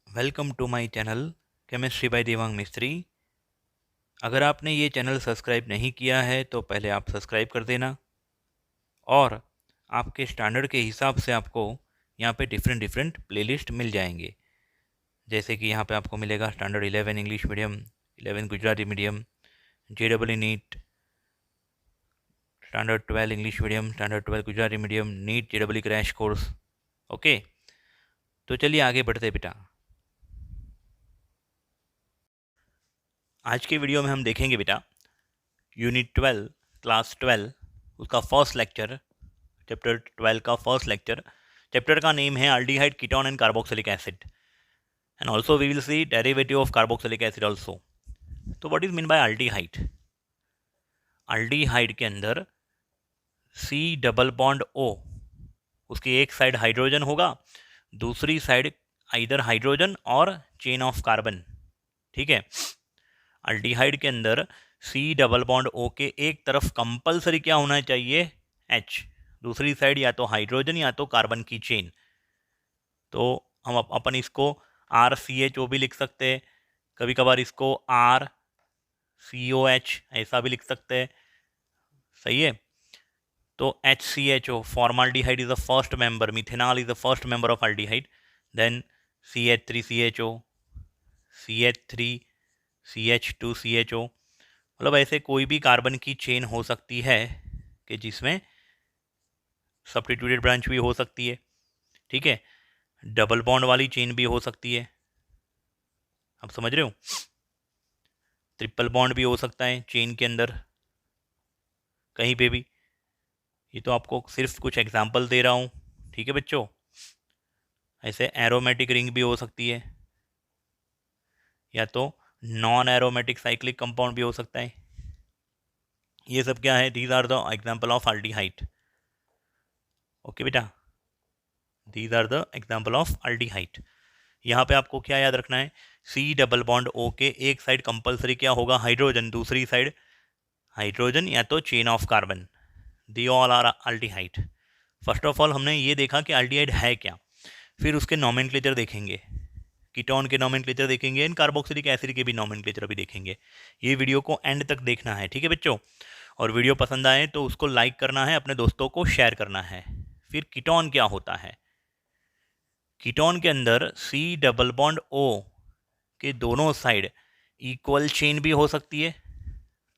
Welcome to my channel chemistry by Devang Mistry. अगर आपने ये चैनल सब्सक्राइब नहीं किया है तो पहले आप सब्सक्राइब कर देना और आपके स्टैंडर्ड के हिसाब से आपको यहाँ पे डिफरेंट डिफरेंट प्लेलिस्ट मिल जाएंगे। जैसे कि यहाँ पे आपको मिलेगा standard 11 English medium, 11 Gujarati medium, JEE NEET, standard 12 English medium, standard 12 Gujarati medium, NEET JEE crash course. Okay, तो चलिए आगे बढ़ते बेटा। आज के वीडियो में हम देखेंगे बेटा यूनिट 12 क्लास 12 उसका फर्स्ट लेक्चर, चैप्टर 12 का फर्स्ट लेक्चर। चैप्टर का नेम है aldehyde, ketone and carboxylic acid, and also we will see derivative of carboxylic acid also. तो what is mean by aldehyde? Aldehyde के अंदर C डबल बॉन्ड O, उसकी एक side hydrogen होगा, दूसरी side either hydrogen और chain of carbon. ठीक है, अल्डिहाइड के अंदर C डबल बॉन्ड O के एक तरफ कंपलसरी क्या होना चाहिए? H, दूसरी साइड या तो हाइड्रोजन या तो कार्बन की चेन। तो हम अपन इसको RCHO भी लिख सकते हैं, कभी कभार इसको RCOH ऐसा भी लिख सकते हैं। सही है, तो HCHO formaldehyde is the first member, methanol is the first member of aldehyde, then CH3CHO, CH3 CH2CHO। मतलब ऐसे कोई भी कार्बन की चेन हो सकती है कि जिसमें सब्स्टिट्यूटेड ब्रांच भी हो सकती है। ठीक है, डबल बॉन्ड वाली चेन भी हो सकती है, आप समझ रहे हो। ट्रिपल बॉन्ड भी हो सकता है चेन के अंदर कहीं पे भी। ये तो आपको सिर्फ कुछ एग्जांपल दे रहा हूँ, ठीक है बच्चों। ऐसे एरोमेटिक रिंग भी हो सकती है, या तो नॉन एरोमेटिक साइक्लिक कंपाउंड भी हो सकता है। ये सब क्या है? These are the example of aldehyde. Okay बेटा, these are the example of aldehyde. यहाँ पे आपको क्या याद रखना है? C डबल बॉन्ड O के एक साइड कंपलसरी क्या होगा? हाइड्रोजन, दूसरी साइड हाइड्रोजन या तो chain of carbon. They all are aldehyde. First of all हमने ये देखा कि अल्डिहाइड है क्या, फिर उसके नोमेनक्लेचर देखेंगे, कीटोन के नोमेनक्लेचर देखेंगे, एंड कार्बोक्सिलिक एसिड के भी नोमेनक्लेचर भी देखेंगे। ये वीडियो को एंड तक देखना है, ठीक है बच्चों। और वीडियो पसंद आए तो उसको लाइक करना है, अपने दोस्तों को शेयर करना है। फिर कीटोन क्या होता है? कीटोन के अंदर C डबल बॉन्ड O के दोनों साइड इक्वल चेन भी हो सकती है,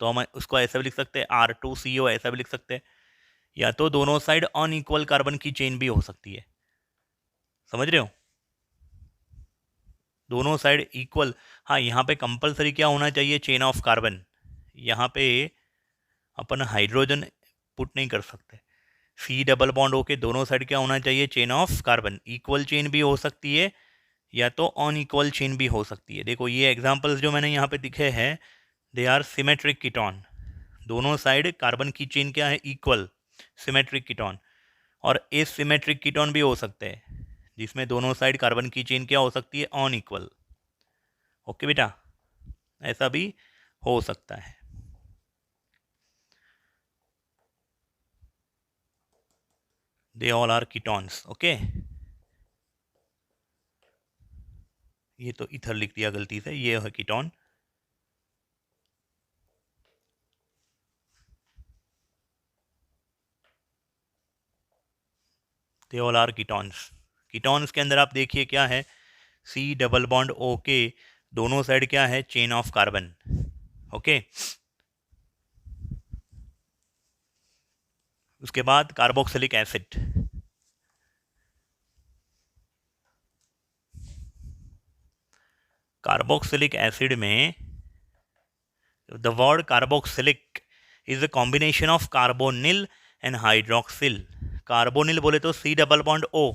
तो हम उसको ऐसा भी लिख सकते हैं R2CO, ऐसा भी लिख सकते हैं, या तो दोनों साइड अनइक्वल कार्बन की चेन भी हो सकती है। समझ रहे हो, दोनों साइड इक्वल। हाँ, यहाँ पे कंपलसरी क्या होना चाहिए? Chain of carbon. यहाँ पे अपन हाइड्रोजन पुट नहीं कर सकते। C डबल बॉन्ड O के दोनों साइड क्या होना चाहिए? Chain of carbon. Equal chain भी हो सकती है या तो अनइक्वल चेन भी हो सकती है। देखो ये एग्जांपल्स जो मैंने यहाँ पे दिखे हैं, दे आर सिमेट्रिक कीटोन। दोनों साइड कार्बन की चेन क्या है? Equal, symmetric ketone. और एसिमेट्रिक कीटोन भी हो सकते हैं, जिसमें दोनों साइड कार्बन की चेन क्या हो सकती है? अनइक्वल। ओके बेटा, ऐसा भी हो सकता है। They all are ketones. Okay, ये तो इथर लिख दिया गलती से, ये है ketone. They all are ketones. Ketones के अंदर आप देखिए क्या है? C डबल बॉन्ड O के दोनों साइड क्या है? Chain of carbon. ओके, उसके बाद कार्बोक्सिलिक एसिड। कार्बोक्सिलिक एसिड में the word carboxylic is a combination of carbonyl and hydroxyl. Carbonyl बोले तो C double bond O,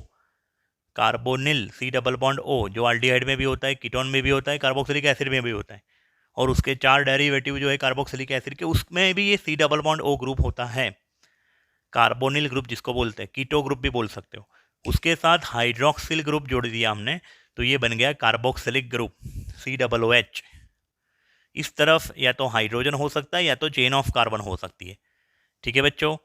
carbonyl C double bond O जो अल्डिहाइड में भी होता है, कीटोन में भी होता है, कार्बोक्सिलिक एसिड में भी होता है, और उसके 4 डेरिवेटिव जो है कार्बोक्सिलिक एसिड के, उसमें भी ये C double bond O group होता है। कार्बोनिल ग्रुप जिसको बोलते हैं, कीटो ग्रुप भी बोल सकते हो। उसके साथ हाइड्रोक्सिल ग्रुप जोड़ दिया हमने, तो ये बन गया कार्बोक्सिलिक ग्रुप, COOH। इस तरफ या तो हाइड्रोजन हो सकता है या तो चेन ऑफ कार्बन हो सकती है। ठीक है बच्चों,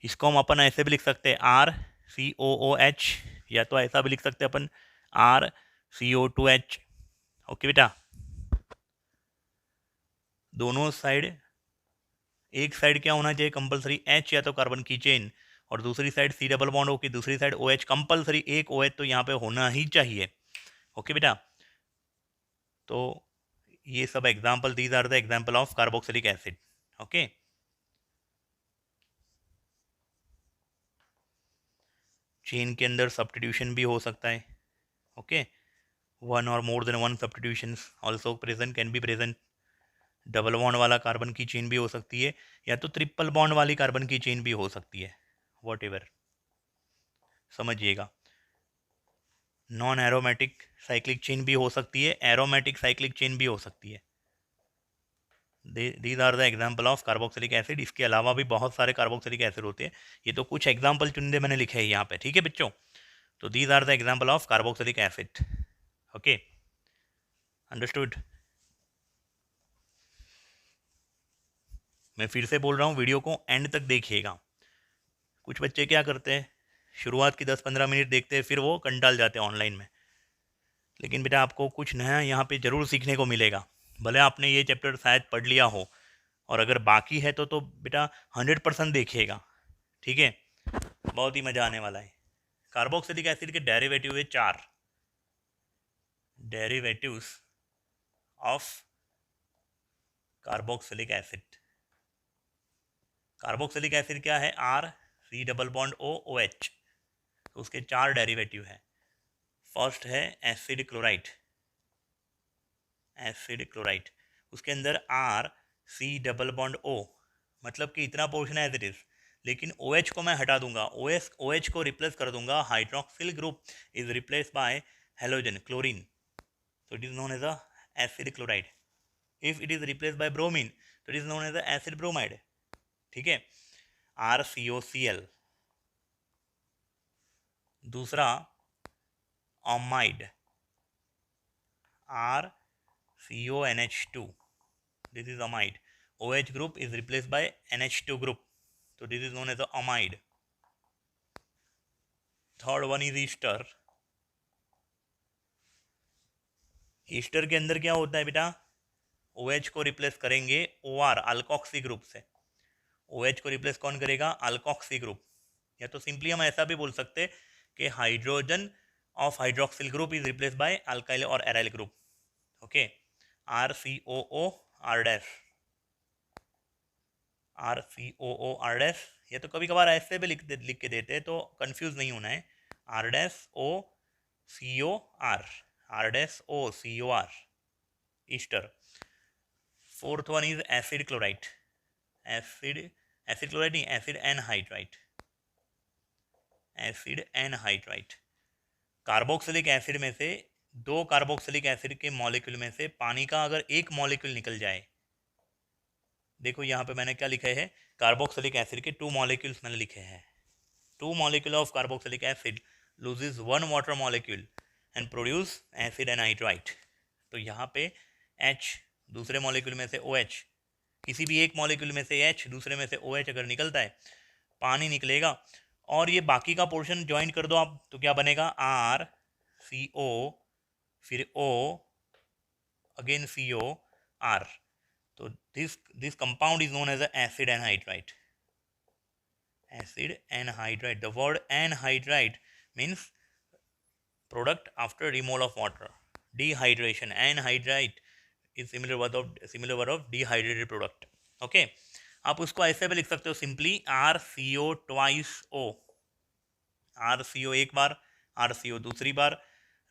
इसको हम अपन ऐसे भी लिख सकते हैं RCOOH, या तो ऐसा भी लिख सकते हैं अपन RCO2H। ओके बेटा, दोनों साइड, एक साइड क्या होना चाहिए कंपलसरी, एच या तो कार्बन की चेन, और दूसरी साइड सी डबल बॉन्ड हो, की दूसरी साइड ओ एच, कंपलसरी एक ओ एच तो यहाँ पे होना ही चाहिए। ओके बेटा, तो ये सब example, these are the example of carboxylic acid. Okay, chain के अंदर सब्स्टिट्यूशन भी हो सकता है। ओके, वन और more than one substitutions also present, can be present. Double bond वाला कार्बन की चेन भी हो सकती है, या तो ट्रिपल बॉन्ड वाली कार्बन की चेन भी हो सकती है, वॉट एवर, समझिएगा। नॉन एरोमेटिक साइक्लिक चेन भी हो सकती है, एरोमेटिक साइक्लिक चेन भी हो सकती है। These are the example of carboxylic acid. इसके अलावा भी बहुत सारे कार्बोक्सिलिक एसिड होते हैं, ये तो कुछ एग्जाम्पल चुनिंदे मैंने लिखे हैं यहाँ पे, ठीक है बच्चों। तो these are the example of carboxylic acid. Okay, understood. मैं फिर से बोल रहा हूँ, वीडियो को एंड तक देखिएगा। कुछ बच्चे क्या करते हैं, शुरुआत की 10-15 मिनट देखते हैं, फिर वो कंटाल जाते हैं ऑनलाइन में। लेकिन बेटा आपको कुछ नया यहाँ पे ज़रूर सीखने को मिलेगा, भले आपने ये चैप्टर शायद पढ़ लिया हो, और अगर बाकी है तो बेटा 100% देखिएगा, ठीक है, बहुत ही मज़ा आने वाला है। कार्बोक्सिलिक एसिड के डेरिवेटिव है 4 derivatives of carboxylic acid. Carboxylic acid क्या है, R C double bond O O H, तो उसके 4 डेरिवेटिव है। फर्स्ट है एसिड क्लोराइड, एसिड क्लोराइड, उसके अंदर R C double bond O, मतलब कि इतना पोर्शन है एज इट इज, लेकिन ओ एच को मैं हटा दूंगा, ओ एच को रिप्लेस कर दूंगा, hydroxyl group is replace bye halogen chlorine, so it is known as a acid chloride. If it is replaced by bromine, so it is known as a acid bromide. ठीक है, RCOCl। दूसरा amide, RCONH2, this is amide, OH group is replaced by NH2 group, so this is known as a amide. Third one is ester। Easter के अंदर क्या होता है बेटा, OH को रिप्लेस करेंगे OR अल्कोक्सी ग्रुप से, OH को रिप्लेस कौन करेगा, अल्कोक्सी ग्रुप, या तो सिंपली हम ऐसा भी बोल सकते कि hydrogen of hydroxyl group is replace by alkyl और aryl group. Okay, RCOO R dash, RCOO R dash, या तो कभी कभार ऐसे भी लिख के देते हैं तो कंफ्यूज नहीं होना है, R dash O CO R, R dash O CO R, ester. Fourth one is acid chloride, acid chloride नहीं, acid anhydride, acid anhydride. Carboxylic acid में से 2 कार्बोक्सिलिक एसिड के मॉलिक्यूल में से पानी का अगर एक मॉलिक्यूल निकल जाए, देखो यहाँ पे मैंने क्या लिखा है, कार्बोक्सिलिक एसिड के 2 मॉलिक्यूल्स मैंने लिखे हैं, 2 molecule of carboxylic acid loses 1 water molecule and produce acid anhydride. तो यहाँ पे H, दूसरे मॉलिक्यूल में से OH, किसी भी एक मॉलिक्यूल में से H, दूसरे में से OH अगर निकलता है, पानी निकलेगा, और ये बाकी का पोर्शन ज्वाइन कर दो आप, तो क्या बनेगा, R CO, फिर O, अगेन CO R, तो this compound is known as acid anhydride, acid anhydride. The word anhydride means product after removal of water, dehydration. Anhydride is similar word of dehydrated product. Okay, आप उसको ऐसे भी लिख सकते हो simply, RCO twice O, RCO एक बार, RCO दूसरी बार,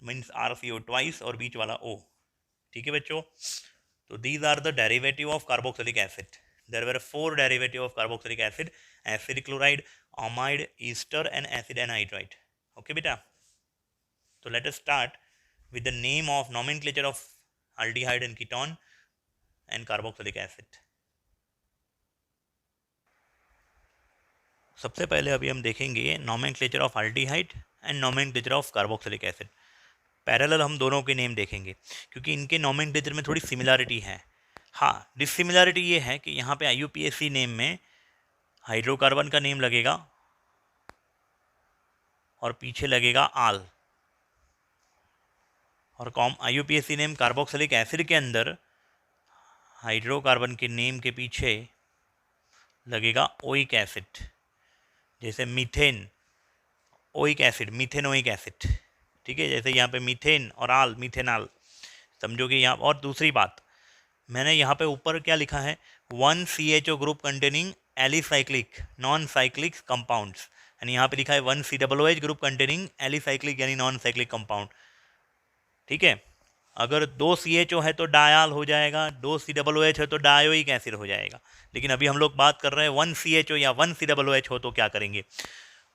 means RCO twice और बीच वाला O। ठीक है बच्चों, तो these are the derivative of carboxylic acid. There were 4 derivative of carboxylic acid: acid chloride, amide, ester and acid anhydride. Okay beta, so let us start with the name of nomenclature of aldehyde and ketone and carboxylic acid. सबसे पहले अभी हम देखेंगे nomenclature of aldehyde and nomenclature of carboxylic acid. Parallel हम दोनों के name देखेंगे क्योंकि इनके नोमेनक्लेचर में थोड़ी सिमिलरिटी है। हाँ, डिसिमिलरिटी ये है कि यहाँ पे IUPAC नेम में हाइड्रोकार्बन का नेम लगेगा और पीछे लगेगा आल, और IUPAC नेम कार्बोक्सिलिक एसिड के अंदर हाइड्रोकार्बन के नेम के पीछे लगेगा ओइक एसिड, जैसे methane oic acid, methanoic acid, ठीक है। जैसे यहाँ पे मीथेन और आल, मीथेनाल, समझोगे यहाँ। और दूसरी बात, मैंने यहाँ पे ऊपर क्या लिखा है, 1 CHO group containing alicyclic non cyclic compounds, यानी यहाँ पे लिखा है 1 COOH ग्रुप कंटेनिंग एलिसाइक्लिक यानी नॉन साइक्लिक कंपाउंड, ठीक है। अगर 2 CHO है तो डायाल हो जाएगा, 2 COOH है तो डायोइक एसिड हो जाएगा। लेकिन अभी हम लोग बात कर रहे हैं 1 CHO या 1 COOH हो तो क्या करेंगे,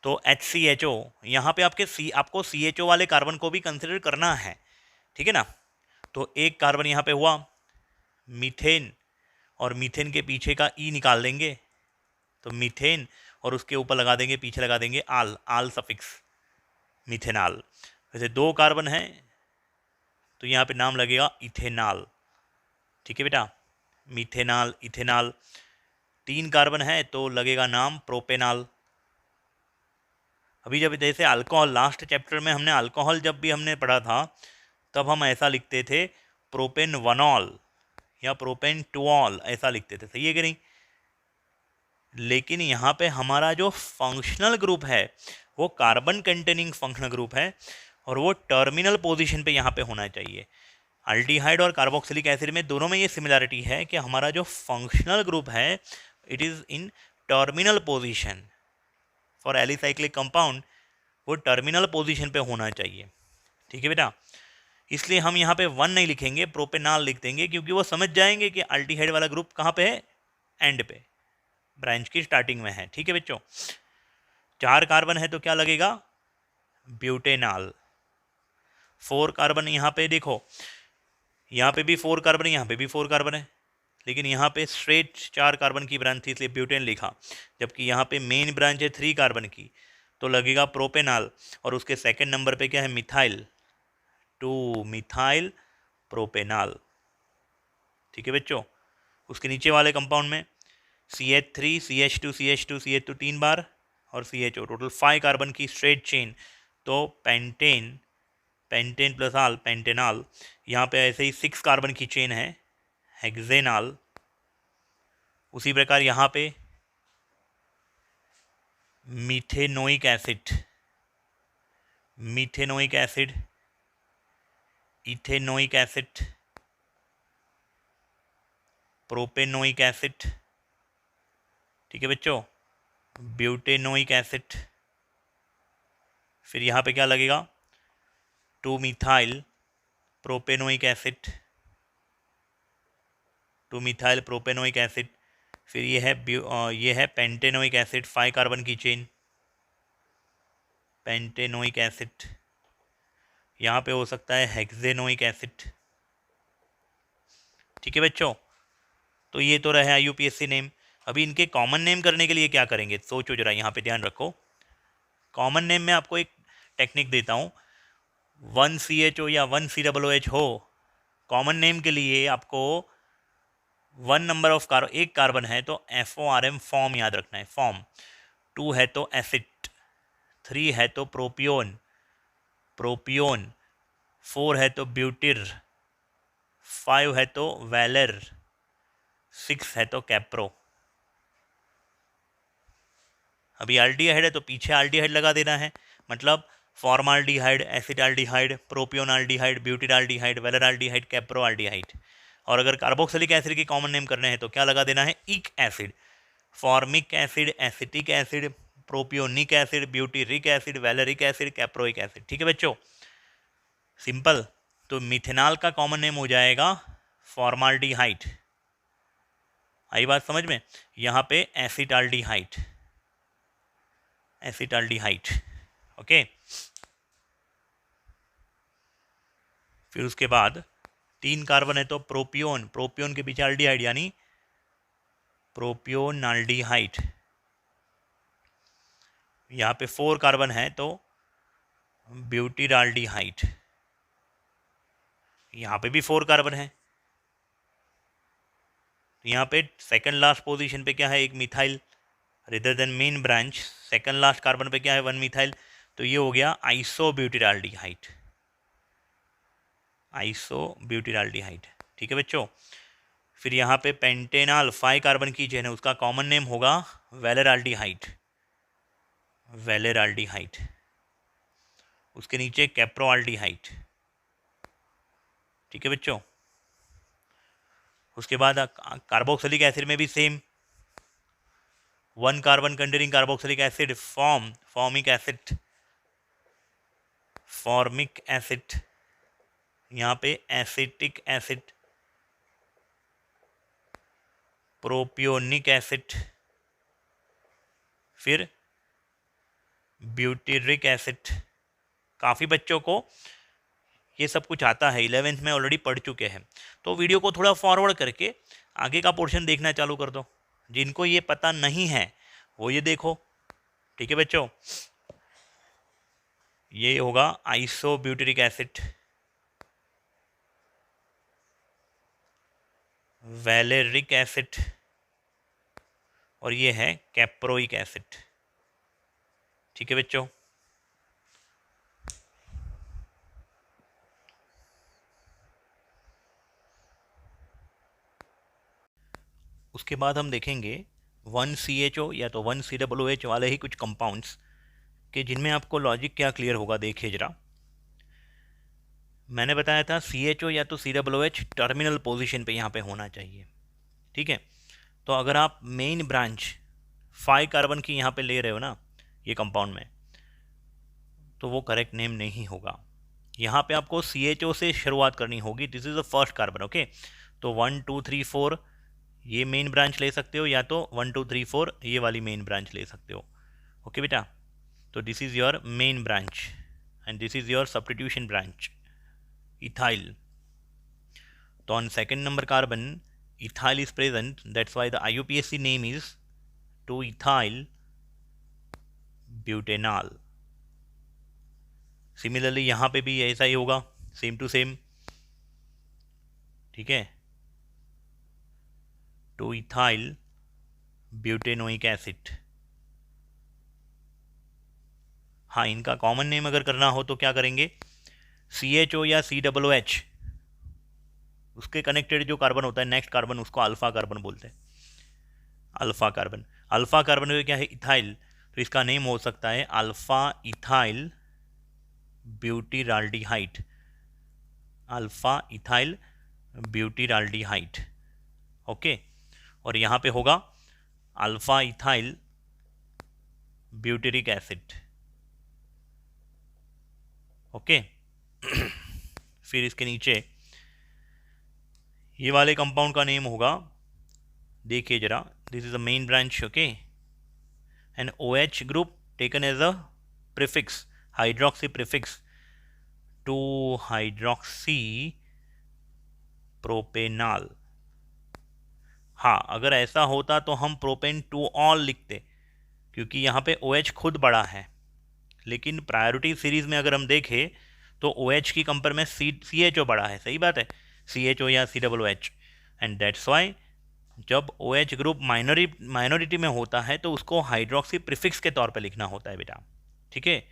तो HCHO, यहाँ पे आपको CHO वाले कार्बन को भी कंसिडर करना है, ठीक है ना। तो एक कार्बन यहाँ पे हुआ मीथेन, और मीथेन के पीछे का ई निकाल देंगे, तो मीथेन, और उसके ऊपर लगा देंगे, पीछे लगा देंगे आल सफिक्स, मीथेनाल। वैसे 2 कार्बन है तो यहाँ पे नाम लगेगा इथेनॉल, ठीक है बेटा, मीथेनॉल, इथेनॉल। 3 कार्बन है तो लगेगा नाम प्रोपेनॉल। अभी जब जैसे अल्कोहल, लास्ट चैप्टर में हमने अल्कोहल जब भी हमने पढ़ा था तब हम ऐसा लिखते थे प्रोपेन वनॉल या प्रोपेन टुऑल, ऐसा लिखते थे, सही है कि नहीं। लेकिन यहाँ पे हमारा जो फंक्शनल ग्रुप है वो कार्बन कंटेनिंग फंक्शनल ग्रुप है, और वो टर्मिनल पोजीशन पे यहाँ पे होना चाहिए। अल्डिहाइड और कार्बोक्सिलिक एसिड में दोनों में ये सिमिलरिटी है कि हमारा जो फंक्शनल ग्रुप है it is in terminal position. For alicyclic compound वो टर्मिनल पोजीशन पे होना चाहिए, ठीक है बेटा। इसलिए हम यहाँ पे 1 नहीं लिखेंगे, प्रोपेनॉल लिख देंगे, क्योंकि वो समझ जाएंगे कि अल्डिहाइड वाला ग्रुप कहाँ पे है, एंड पे, ब्रांच की स्टार्टिंग में है, ठीक है बच्चों। 4 कार्बन है तो क्या लगेगा, ब्यूटेनॉल। 4 कार्बन यहाँ पे देखो, यहाँ पे भी 4 कार्बन है, यहाँ पे भी 4 कार्बन है, लेकिन यहाँ पे स्ट्रेट 4 कार्बन की ब्रांच थी इसलिए ब्यूटेन लिखा, जबकि यहाँ पे मेन ब्रांच है 3 कार्बन की तो लगेगा प्रोपेनॉल, और उसके सेकंड नंबर पे क्या है, मिथाइल, 2 मिथाइल प्रोपेनॉल, ठीक है बच्चों। उसके नीचे वाले कंपाउंड में CH3 CH2 CH2 CH2 3 बार और CHO, टोटल 5 कार्बन की स्ट्रेट चेन, तो pentane, pentane plus ol, pentanol. यहाँ पे ऐसे ही 6 कार्बन की चेन है, हेक्सेनॉल। उसी प्रकार यहाँ पे methanoic acid, methanoic acid, ethanoic acid, propanoic acid, ठीक है बच्चों, ब्यूटेनोइक एसिड। फिर यहाँ पे क्या लगेगा, 2 methyl propanoic acid, 2 methyl propanoic acid. फिर ये है पेंटेनोइक एसिड, 5 कार्बन की चेन, पेंटेनोइक एसिड। यहाँ पे हो सकता है हेक्सेनोइक एसिड, ठीक है बच्चों। तो ये तो रहे IUPAC नेम। अभी इनके कॉमन नेम करने के लिए क्या करेंगे, सोचो जरा, यहाँ पे ध्यान रखो। कॉमन नेम में आपको एक टेक्निक देता हूँ, 1 CHO या 1 COOH हो, कॉमन नेम के लिए आपको 1 नंबर ऑफ एक कार्बन है तो FORM, फॉर्म याद रखना है, फॉर्म। 2 है तो एसिड, 3 है तो प्रोपियोन, प्रोपियोन। 4 है तो ब्यूटिर, 5 है तो वैलर, 6 है तो कैप्रो। अभी एल्डिहाइड है तो पीछे एल्डिहाइड लगा देना है, मतलब फॉर्माल्डिहाइड, एसिटाल्डिहाइड, प्रोपियोनाल्डिहाइड, ब्यूटिराल्डिहाइड, वेलराल्डिहाइड, कैप्रोआल्डिहाइड। और अगर कार्बोक्सिलिक एसिड के कॉमन नेम करने हैं तो क्या लगा देना है, ic acid, formic acid, acetic acid, propionic acid, butyric acid, valeric acid, caproic acid, ठीक है बच्चों, सिंपल। तो मिथेनॉल का कॉमन नेम हो जाएगा फॉर्माल्डिहाइड, आई बात समझ में। यहाँ पे एसिटाल्डिहाइड, एसिटाल्डिहाइड, ओके। फिर उसके बाद 3 कार्बन है तो प्रोपियोन, प्रोपियोन के पीछे एल्डिहाइड यानी प्रोपियोनाल्डिहाइड। यहाँ पे 4 कार्बन है तो ब्यूटिराल्डिहाइड, यहाँ पे भी 4 कार्बन है, यहाँ पे सेकंड लास्ट पोजीशन पे क्या है, एक methyl, rather than main branch, second last carbon पे क्या है, 1 मिथाइल, तो ये हो गया आइसोब्यूटिराल्डिहाइड, आइसोब्यूटिराल्डिहाइड। ठीक है बच्चों। फिर यहाँ पे पेंटेनॉल 5 कार्बन की चेन है, उसका कॉमन नेम होगा वेलेराल्डिहाइड, वेलेराल्डिहाइड। उसके नीचे कैप्रोआल्डिहाइड। ठीक है बच्चों। उसके बाद कार्बोक्सिलिक एसिड में भी same, 1 carbon containing carboxylic acid formic acid, formic acid, यहाँ पे एसिटिक एसिड, प्रोपियोनिक एसिड, फिर ब्यूटेरिक एसिड। काफ़ी बच्चों को ये सब कुछ आता है, 11th में ऑलरेडी पढ़ चुके हैं। तो वीडियो को थोड़ा फॉरवर्ड करके आगे का पोर्शन देखना चालू कर दो। जिनको ये पता नहीं है वो ये देखो। ठीक है बच्चों। ये होगा आइसोब्यूटेरिक एसिड, वैलेरिक एसिड, और ये है कैप्रोइक एसिड। ठीक है बच्चों। उसके बाद हम देखेंगे 1CHO या तो 1COOH वाले ही कुछ कंपाउंड्स के जिनमें आपको लॉजिक क्या क्लियर होगा। देखिए जरा, मैंने बताया था CHO या तो COOH टर्मिनल पोजीशन पे यहाँ पे होना चाहिए। ठीक है। तो अगर आप मेन ब्रांच 5 कार्बन की यहाँ पे ले रहे हो ना ये कंपाउंड में, तो वो करेक्ट नेम नहीं होगा। यहाँ पे आपको CHO से शुरुआत करनी होगी। This is the first carbon. Okay. तो 1 2 3 4 ये मेन ब्रांच ले सकते हो, या तो 1 2 3 4 ये वाली मेन ब्रांच ले सकते हो। ओके बेटा। तो this is your main branch and this is your substitution branch, ethyl. तो on second number carbon ethyl is present, that's why the IUPAC name is 2-ethyl butanol. Similarly यहाँ पे भी ऐसा ही होगा, सेम टू सेम। ठीक है। 2-ethyl butanoic acid. हाँ, इनका कॉमन नेम अगर करना हो तो क्या करेंगे, CHO या COOH, उसके कनेक्टेड जो कार्बन होता है नेक्स्ट कार्बन, उसको अल्फा कार्बन बोलते हैं। अल्फा कार्बन, अल्फा कार्बन में क्या है, इथाइल, तो इसका नेम हो सकता है alpha ethyl butyraldehyde, alpha ethyl butyraldehyde. Okay. और यहाँ पे होगा alpha ethyl butyric acid. Okay. फिर इसके नीचे ये वाले कंपाउंड का नेम होगा, देखिए जरा, this is the main branch. Okay. An OH group taken as a prefix, hydroxy prefix, two hydroxy propanol. हाँ, अगर ऐसा होता तो हम प्रोपेन 2-ऑल लिखते, क्योंकि यहाँ पे OH खुद बड़ा है। लेकिन प्रायोरिटी सीरीज में अगर हम देखें तो OH की कंपेयर में CHO बड़ा है। सही बात है, CHO या COOH। एंड दैट्स वाई जब OH ग्रुप माइनॉरिटी में होता है तो उसको हाइड्रोक्सी प्रीफिक्स के तौर पे लिखना होता है बेटा। ठीक है।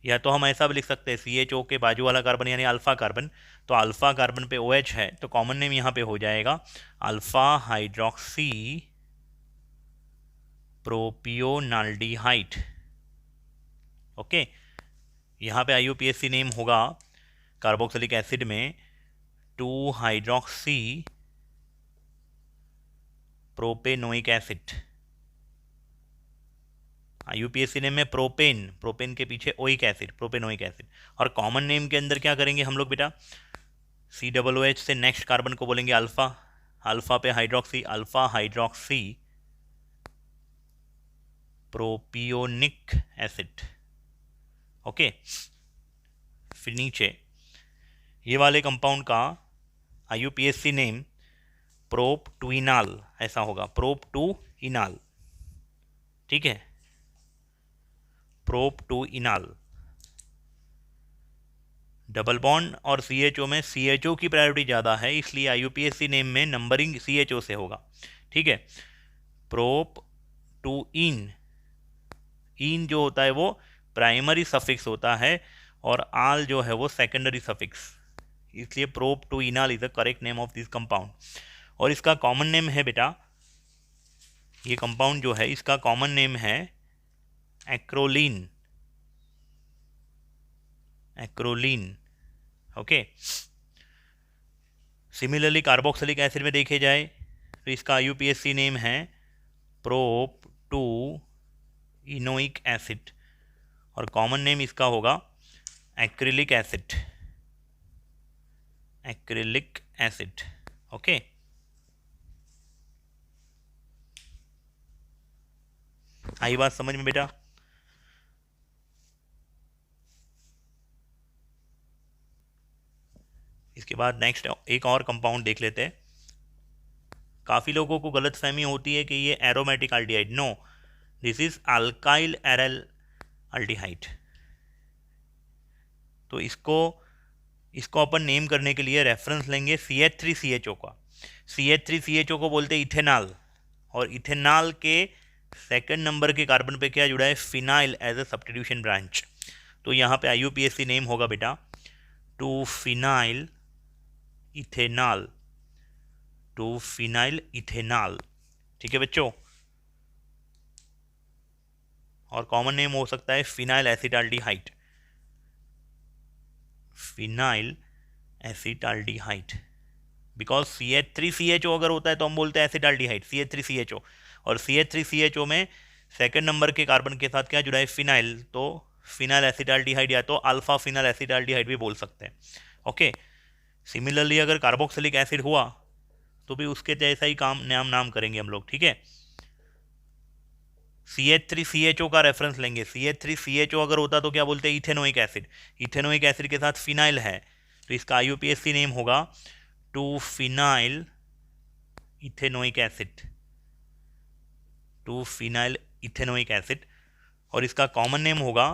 या तो हम ऐसा भी लिख सकते हैं, CHO के बाजू वाला कार्बन यानी अल्फा कार्बन, तो अल्फा कार्बन पे OH है तो कॉमन नेम यहाँ पे हो जाएगा अल्फा हाइड्रोक्सी प्रोपियोनाल्डिहाइड। ओके। यहाँ पे IUPAC नेम होगा कार्बोक्सिलिक एसिड में 2-हाइड्रोक्सी प्रोपेनोइक एसिड। IUPAC नेम में प्रोपेन के पीछे ओइक एसिड, प्रोपेनोइक एसिड। और कॉमन नेम के अंदर क्या करेंगे हम लोग बेटा, COOH से नेक्स्ट कार्बन को बोलेंगे अल्फा, अल्फा पे hydroxy, alpha hydroxy propionic acid. Okay. फिर नीचे ये वाले कंपाउंड का IUPAC नेम प्रोप-2-इनॉल ऐसा होगा, प्रोप-2-इनॉल। ठीक है, प्रोप-2-इनॉल। डबल बॉन्ड और CHO में CHO की प्रायोरिटी ज़्यादा है, इसलिए IUPAC नेम में नंबरिंग CHO से होगा। ठीक है। प्रोप-2-इन, इन जो होता है वो प्राइमरी सफिक्स होता है और आल जो है वो सेकेंडरी सफिक्स, इसलिए prop two enal is the correct name of this compound. और इसका कॉमन नेम है बेटा, ये कंपाउंड जो है इसका कॉमन नेम है acrolein. Acrolein, okay. Similarly carboxylic acid में देखे जाए तो इसका IUPAC नेम है प्रोप टू इनोइक एसिड, और कॉमन नेम इसका होगा acrylic acid. Acrylic acid, okay. आई बात समझ में बेटा? इसके बाद नेक्स्ट एक और कंपाउंड देख लेते हैं। काफ़ी लोगों को गलतफहमी होती है कि ये aromatic aldehyde, no, this is alkyl aryl aldehyde. तो इसको अपन नेम करने के लिए रेफरेंस लेंगे CH3CHO का। CH3CHO को बोलते हैं इथेनॉल, और इथेनॉल के सेकंड नंबर के कार्बन पे क्या जुड़ा है? Phenyl as a substitution branch. तो यहाँ पे IUPAC नेम होगा बेटा two phenyl ethanol, two phenyl ethanol, ठीक है बच्चों। और कॉमन नेम हो सकता है phenyl acetaldehyde, phenyl acetaldehyde, because CH3CHO अगर होता है तो हम बोलते हैं एसिटाल्डिहाइड, CH3CHO, और CH3CHO में सेकंड नंबर के कार्बन के साथ क्या जुड़ा है? फिनाइल, तो फिनाइल एसिटाल्डिहाइड या तो अल्फा फिनाइल एसिटाल्डिहाइड भी बोल सकते हैं, ओके। सिमिलरली अगर कार्बोक्सिलिक एसिड हुआ तो भी उसके जैसा ही नाम करेंगे हम लोग, ठीक है। CH3CHO का रेफरेंस लेंगे। CH3CHO अगर होता तो क्या बोलते हैं? Ethanoic acid. इथेनोइक एसिड के साथ फिनाइल है तो इसका IUPAC नेम होगा to phenyl ethanoic acid, to phenyl ethanoic acid, और इसका कॉमन नेम होगा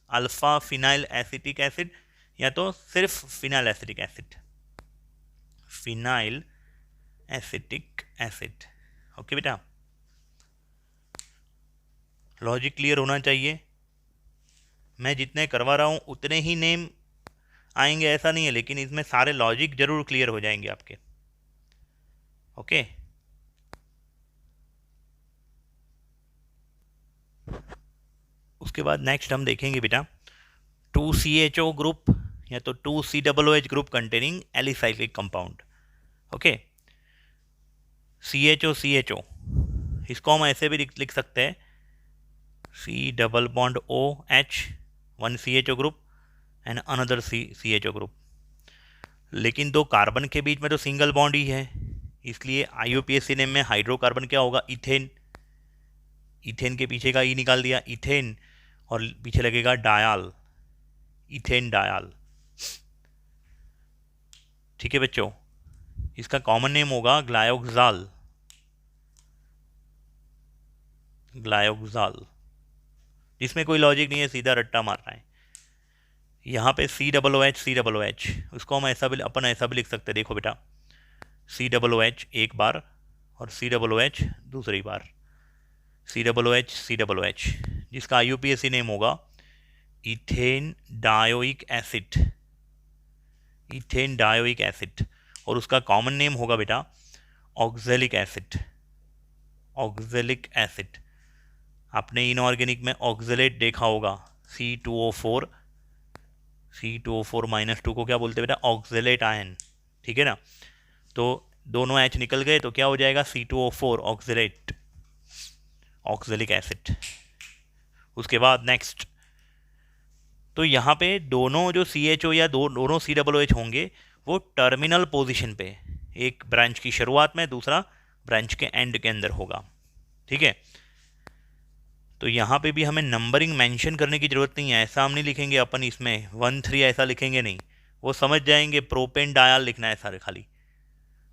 अल्फा फिनाइल एसिटिक एसिड या तो सिर्फ phenyl acetic acid, phenyl acetic acid, okay बेटा। लॉजिक क्लियर होना चाहिए। मैं जितने करवा रहा हूँ उतने ही नेम आएंगे ऐसा नहीं है, लेकिन इसमें सारे लॉजिक जरूर क्लियर हो जाएंगे आपके, ओके। उसके बाद नेक्स्ट हम देखेंगे बेटा 2CHO ग्रुप या तो 2COOH group containing alicyclic compound, okay. CHO इसको हम ऐसे भी लिख सकते हैं C double bond OH, one CHO group and another CHO group. लेकिन दो कार्बन के बीच में तो सिंगल बॉन्ड ही है, इसलिए IUPAC नेम में हाइड्रोकार्बन क्या होगा? इथेन। इथेन के पीछे का ई निकाल दिया, इथेन, और पीछे लगेगा डायाल, इथेन डायाल, ठीक है बच्चों। इसका कॉमन नेम होगा ग्लायोक्साल, ग्लायोक्साल, जिसमें कोई लॉजिक नहीं है, सीधा रट्टा मार रहा है। यहाँ पे COOH, उसको हम अपन ऐसा भी लिख सकते हैं, देखो बेटा COOH एक बार और COOH दूसरी बार, COOH, जिसका IUPAC नेम होगा ethane dioic acid, ethane dioic acid, और उसका कॉमन नेम होगा बेटा ऑक्जेलिक एसिड, ऑक्जेलिक एसिड। आपने इनऑर्गेनिक में ऑक्जेलेट देखा होगा, C2O4 -2 को क्या बोलते हैं बेटा? ऑक्जेलेट आयन, ठीक है ना। तो दोनों H निकल गए तो क्या हो जाएगा? C2O4 oxalate, oxalic acid. उसके बाद नेक्स्ट, तो यहाँ पे दोनों जो CHO या दोनों COOH होंगे वो टर्मिनल पोजीशन पे, एक ब्रांच की शुरुआत में, दूसरा ब्रांच के एंड के अंदर होगा, ठीक है। तो यहाँ पे भी हमें नंबरिंग मेंशन करने की ज़रूरत नहीं है, ऐसा हम नहीं लिखेंगे अपन इसमें 1 3 ऐसा लिखेंगे नहीं, वो समझ जाएंगे प्रोपेन डायाल लिखना है सारे खाली।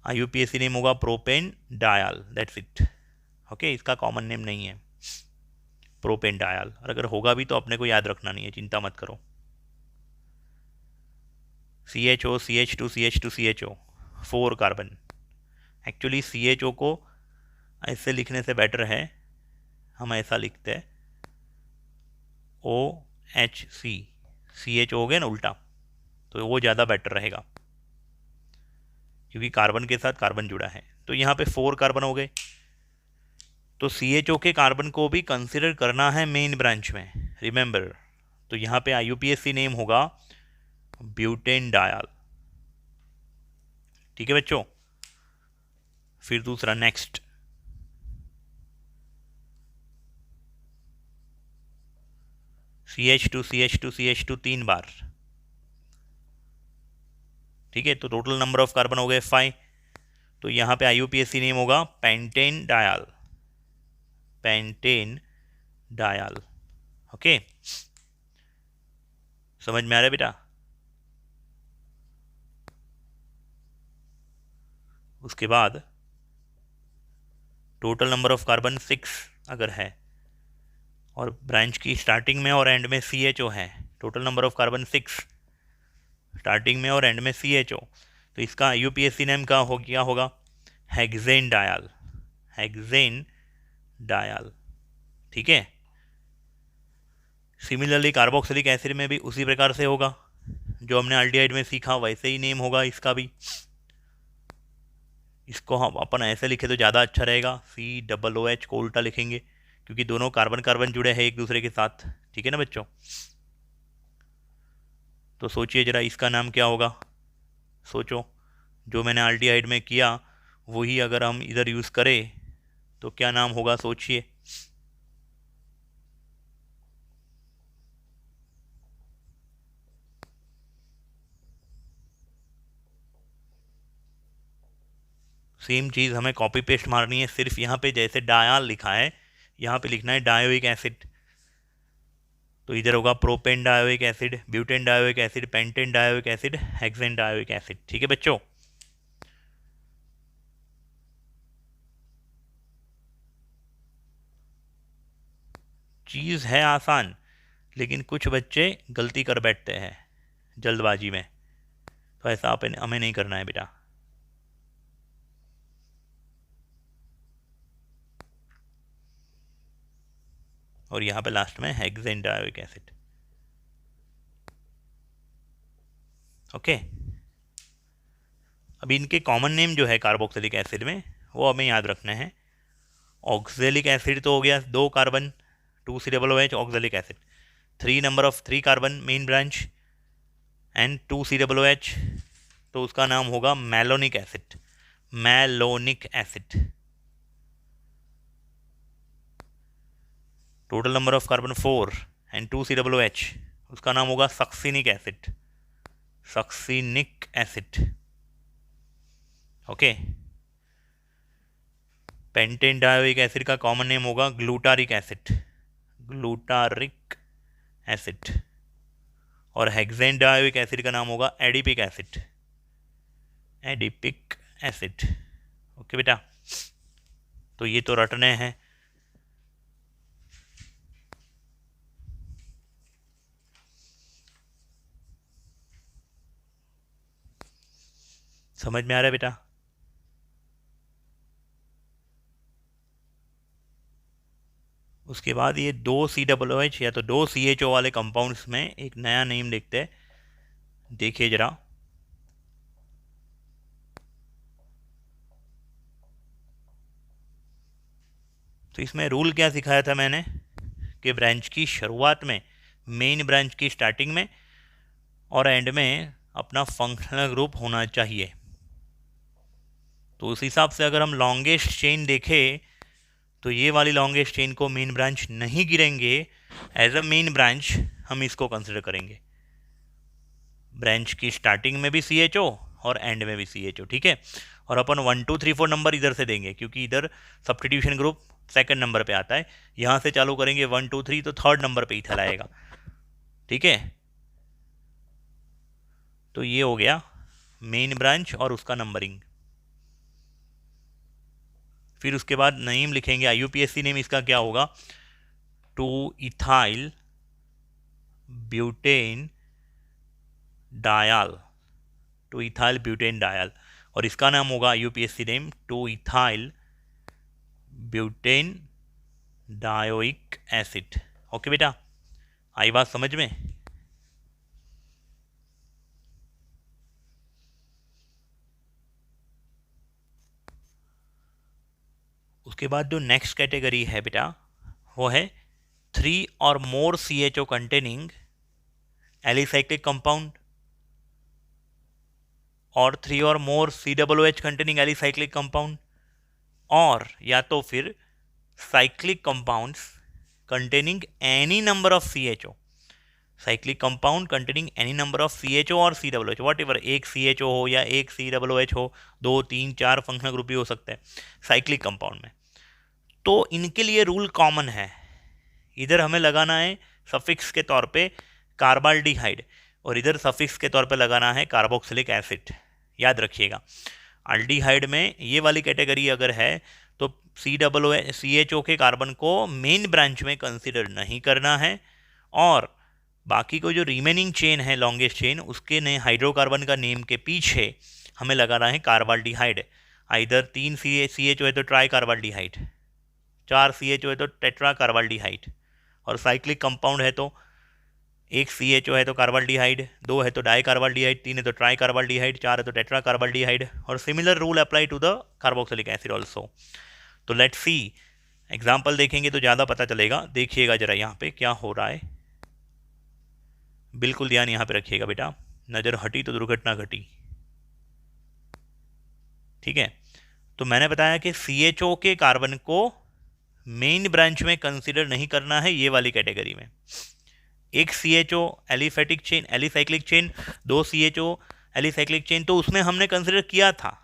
IUPAC नेम होगा propane Dial, that's it, okay. इसका कॉमन नेम नहीं है प्रोपेन डायाल, और अगर होगा भी तो अपने को याद रखना नहीं है, चिंता मत करो। CHO CH2 CH2 CHO 4 carbon. Actually CHO को ऐसे लिखने से बेटर है, हम ऐसा लिखते हैं OHC, CH हो गया ना उल्टा, तो वो ज़्यादा बेटर रहेगा क्योंकि कार्बन के साथ कार्बन जुड़ा है। तो यहाँ पे 4 कार्बन हो गए, तो CHO के कार्बन को भी कंसिडर करना है मेन ब्रांच में, रिमेंबर। तो यहाँ पे IUPAC नेम होगा ब्यूटेन डायल। ठीक है बच्चों। फिर दूसरा नेक्स्ट, CH2 3 बार। ठीक है, तो टोटल नंबर ऑफ कार्बन हो गए 5। तो यहाँ पे IUPAC नेम होगा pentane dial, pentane dial. Okay, समझ में आ रहा है बेटा? उसके बाद टोटल नंबर ऑफ कार्बन 6 अगर है और ब्रांच की स्टार्टिंग में और एंड में CHO है, total number of carbon 6, starting में और एंड में CHO, तो इसका IUPAC नेम क्या होगा? Hexane dial, hexane dial. ठीक है। सिमिलरली कार्बोक्सिलिक एसिड में भी उसी प्रकार से होगा, जो हमने एल्डिहाइड में सीखा वैसे ही नेम होगा इसका भी। इसको हम अपन ऐसे लिखे तो ज़्यादा अच्छा रहेगा, COOH को उल्टा लिखेंगे क्योंकि दोनों कार्बन कार्बन जुड़े हैं एक दूसरे के साथ। ठीक है ना बच्चों? तो सोचिए जरा इसका नाम क्या होगा, सोचो। जो मैंने एल्डिहाइड में किया वही अगर हम इधर यूज़ करें तो क्या नाम होगा, सोचिए। सेम चीज़ हमें कॉपी पेस्ट मारनी है, सिर्फ यहाँ पे जैसे डायल लिखा है यहाँ पे लिखना है डायोइक एसिड। तो इधर होगा propane dioic acid, butane dioic acid, pentane dioic acid, hexane dioic acid. ठीक है बच्चों? चीज़ है आसान, लेकिन कुछ बच्चे गलती कर बैठते हैं जल्दबाजी में, तो ऐसा हमें नहीं करना है बेटा। और यहाँ पे लास्ट में हेक्सेन डायोइक एसिड। ओके, अभी इनके कॉमन नेम जो है कार्बोक्सिलिक एसिड में वो हमें याद रखना है। ऑक्जेलिक एसिड तो हो गया 2 carbon, 2COOH oxalic acid, 3 number of 3 carbon main branch and 2COOH, तो उसका नाम होगा malonic acid, malonic acid. Total number of carbon 4 and 2COOH, उसका नाम होगा succinic acid, succinic acid. Okay, pentane dioic acid का कॉमन नेम होगा glutaric acid, glutaric acid. और हेक्सेन डायोइक एसिड का नाम होगा adipic acid, adipic acid. Okay बेटा, तो ये तो रटने हैं। समझ में आ रहा है बेटा? उसके बाद ये 2COOH या तो 2CHO वाले कंपाउंड्स में एक नया नेम लिखते हैं, देखिए जरा। तो इसमें रूल क्या सिखाया था मैंने कि ब्रांच की शुरुआत में, मेन ब्रांच की स्टार्टिंग में और एंड में अपना फंक्शनल ग्रुप होना चाहिए। तो उस हिसाब से अगर हम लॉन्गेस्ट चेन देखें तो ये वाली लॉन्गेस्ट चेन को मेन ब्रांच नहीं गिरेंगे, एज अ मेन ब्रांच हम इसको कंसिडर करेंगे। ब्रांच की स्टार्टिंग में भी CHO और एंड में भी CHO। ठीक है, और अपन 1 2 3 4 नंबर इधर से देंगे क्योंकि इधर सब्स्टिट्यूशन ग्रुप सेकंड नंबर पे आता है। यहाँ से चालू करेंगे 1 2 3 तो थर्ड नंबर पे इथल आएगा। ठीक है, तो ये हो गया मेन ब्रांच और उसका नंबरिंग। फिर उसके बाद नेम लिखेंगे, IUPAC नेम इसका क्या होगा, 2 ethyl butane dial, 2 ethyl butane dial. और इसका नाम होगा IUPAC name 2 ethyl butane dioic acid. Okay बेटा, आई बात समझ में? उसके बाद जो नेक्स्ट कैटेगरी है बेटा वो है 3 और मोर CHO कंटेनिंग एलिसाइक्लिक कंपाउंड और 3 और मोर COOH कंटेनिंग एलिसाइक्लिक कंपाउंड, और या तो फिर cyclic compounds containing any number of CHO, cyclic compound containing any number of CHO और COOH, वॉट एवर, एक CHO हो या एक COOH हो, 2, 3, 4 फंक्शनल ग्रुप भी हो सकते हैं साइक्लिक कंपाउंड में। तो इनके लिए रूल कॉमन है, इधर हमें लगाना है सफिक्स के तौर पे कार्बाल्डिहाइड और इधर सफिक्स के तौर पे लगाना है कार्बोक्सिलिक एसिड। याद रखिएगा, अल्डिहाइड में ये वाली कैटेगरी अगर है तो CHO के कार्बन को मेन ब्रांच में कंसिडर नहीं करना है, और बाकी को जो रिमेनिंग चेन है लॉन्गेस्ट चेन उसके ने हाइड्रोकार्बन का नेम के पीछे हमें लगाना है कार्बाल्डिहाइड। इधर 3 CHO है तो ट्राई कार्बाल्डिहाइड, 4 CHO है तो टेट्रा कार्बाल्डिहाइड, और साइक्लिक कंपाउंड है तो एक CHO है तो कार्बाल्डिहाइड, 2 है तो डाई कार्बाल्डिहाइड, 3 है तो ट्राई कार्बाल्डिहाइड, 4 है तो टेट्रा कार्बाल्डिहाइड, और similar rule apply to the carboxylic acid also. तो लेट्स सी, एग्जाम्पल देखेंगे तो ज़्यादा पता चलेगा। देखिएगा जरा यहाँ पे क्या हो रहा है, बिल्कुल ध्यान यहाँ पे रखिएगा बेटा, नज़र हटी तो दुर्घटना घटी। ठीक है, तो मैंने बताया कि CHO के कार्बन को मेन ब्रांच में कंसिडर नहीं करना है ये वाली कैटेगरी में। एक CHO aliphatic chain, alicyclic chain, 2 CHO alicyclic chain, तो उसमें हमने कंसिडर किया था,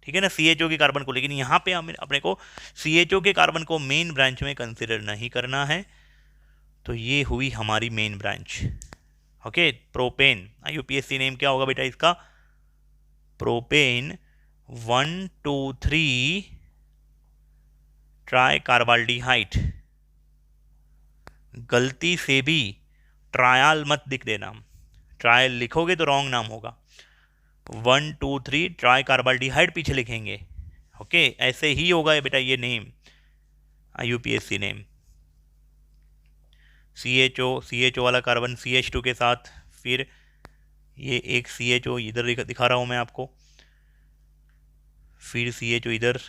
ठीक है ना, CHO के कार्बन को, लेकिन यहाँ पे हमें अपने को CHO के कार्बन को मेन ब्रांच में कंसिडर नहीं करना है। तो ये हुई हमारी main branch. Okay, propane, UPSC name क्या होगा बेटा इसका, प्रोपेन 1, 2, 3 ट्राई कार्बाल्डिहाइड। गलती से भी ट्रायल मत लिख देना, ट्रायल लिखोगे तो रॉन्ग नाम होगा। 1, 2, 3 ट्राई कार्बाल्डिहाइड पीछे लिखेंगे। ओके, ऐसे ही होगा बेटा ये नेम, UPSC नेम। CHO वाला कार्बन CH2 के साथ, फिर ये एक CHO इधर दिखा रहा हूं मैं आपको, फिर CHO इधर।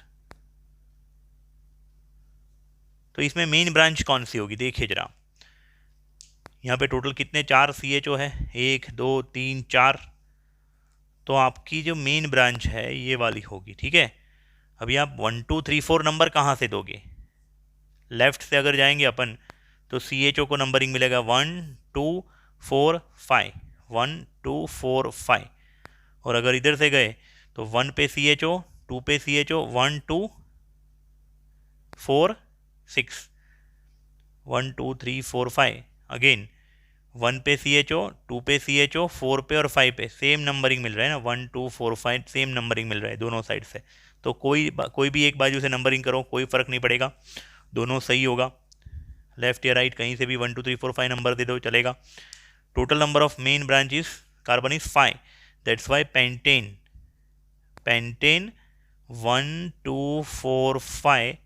तो इसमें मेन ब्रांच कौन सी होगी देखिए जरा, यहाँ पे टोटल कितने 4 CHO है, 1, 2, 3, 4, तो आपकी जो मेन ब्रांच है ये वाली होगी। ठीक है, अभी आप 1, 2, 3, 4 नंबर कहाँ से दोगे, लेफ्ट से अगर जाएंगे अपन तो CHO को नंबरिंग मिलेगा 1, 2, 4, 5, 1, 2, 4, 5, और अगर इधर से गए तो 1 पे CHO, 2 पे CHO, 1, 2, 4, 6, 1, 2, 3, 4, 5, अगेन 1 पे CHO, 2 पे CHO, 4 पे और 5 पे सेम नंबरिंग मिल रहा है ना, 1, 2, 4, 5 सेम नंबरिंग मिल रहा है दोनों साइड से। तो कोई भी एक बाजू से नंबरिंग करो, कोई फ़र्क नहीं पड़ेगा, दोनों सही होगा, लेफ्ट या राइट कहीं से भी 1, 2, 3, 4, 5 नंबर दे दो चलेगा। Total number of main branches carbon is 5, that's why pentane 1, 2, 4, 5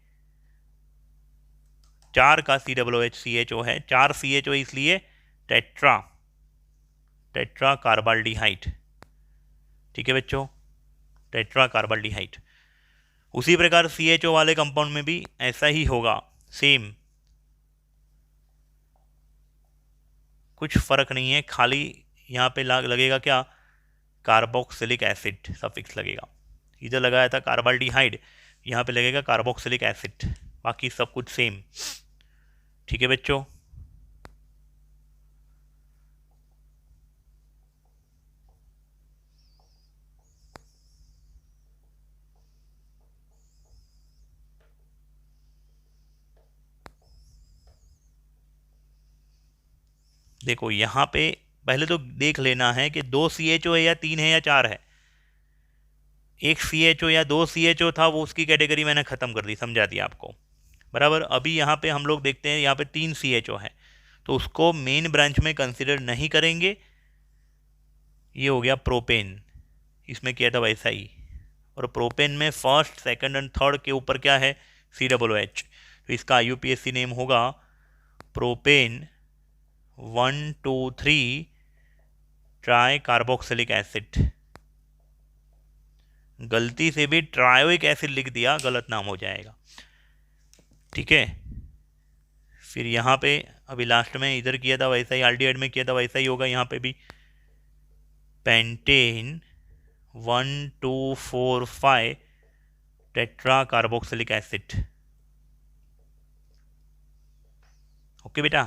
4 का COOH CHO है, 4 CHO इसलिए टेट्रा कार्बाल्डिहाइड। ठीक है बच्चों, टेट्रा कार्बाल्डिहाइड। उसी प्रकार CHO वाले कंपाउंड में भी ऐसा ही होगा, सेम, कुछ फर्क नहीं है, खाली यहाँ पे लगेगा क्या, कार्बोक्सिलिक एसिड सफिक्स लगेगा। इधर लगाया था कार्बाल्डिहाइड, यहाँ पे लगेगा कार्बोक्सिलिक एसिड, बाकी सब कुछ सेम। ठीक है बच्चों, देखो यहाँ पे पहले तो देख लेना है कि 2 CHO है या 3 है या 4 है। एक CHO या 2 CHO था वो उसकी कैटेगरी मैंने ख़त्म कर दी, समझा दिया आपको बराबर। अभी यहाँ पे हम लोग देखते हैं यहाँ पे 3 CHO है तो उसको मेन ब्रांच में कंसिडर नहीं करेंगे। ये हो गया प्रोपेन, इसमें किया था वैसा ही, और प्रोपेन में फर्स्ट, सेकंड एंड थर्ड के ऊपर क्या है, COOH, तो इसका UPSC नेम होगा प्रोपेन 1, 2, 3 ट्राई कार्बोक्सिलिक एसिड। गलती से भी ट्रायोइक एसिड लिख दिया, गलत नाम हो जाएगा, ठीक है। फिर यहाँ पे अभी लास्ट में इधर किया था वैसा ही, एल्डिहाइड में किया था वैसा ही होगा यहाँ पे भी, pentane 1245 tetra carboxylic acid. Okay बेटा,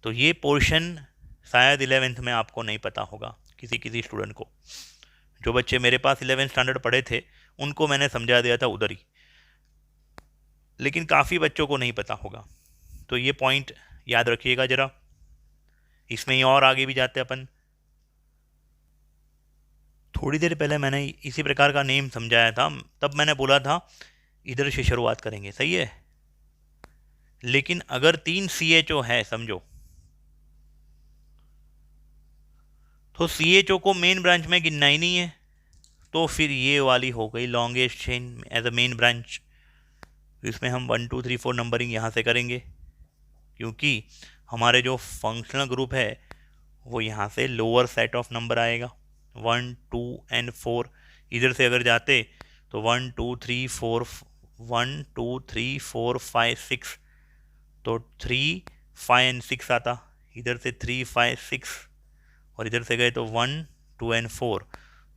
तो ये पोर्शन शायद 11th में आपको नहीं पता होगा किसी किसी स्टूडेंट को। जो बच्चे मेरे पास 11th स्टैंडर्ड पढ़े थे उनको मैंने समझा दिया था उधर ही, लेकिन काफ़ी बच्चों को नहीं पता होगा, तो ये पॉइंट याद रखिएगा जरा। इसमें ही और आगे भी जाते अपन। थोड़ी देर पहले मैंने इसी प्रकार का नेम समझाया था, तब मैंने बोला था इधर से शुरुआत करेंगे, सही है। लेकिन अगर 3 CHO है समझो, तो CHO को मेन ब्रांच में गिनना ही नहीं है, तो फिर ये वाली हो गई longest chain as a main branch. इसमें हम 1 2 3 4 नंबरिंग यहाँ से करेंगे, क्योंकि हमारे जो फंक्शनल ग्रुप है वो यहाँ से लोअर सेट ऑफ नंबर आएगा 1 2 एंड 4। इधर से अगर जाते तो 1 2 3 4 1 2 3 4 5 6, तो 3 5 एंड 6 आता, इधर से 3 5 6, और इधर से गए तो 1 2 एंड 4,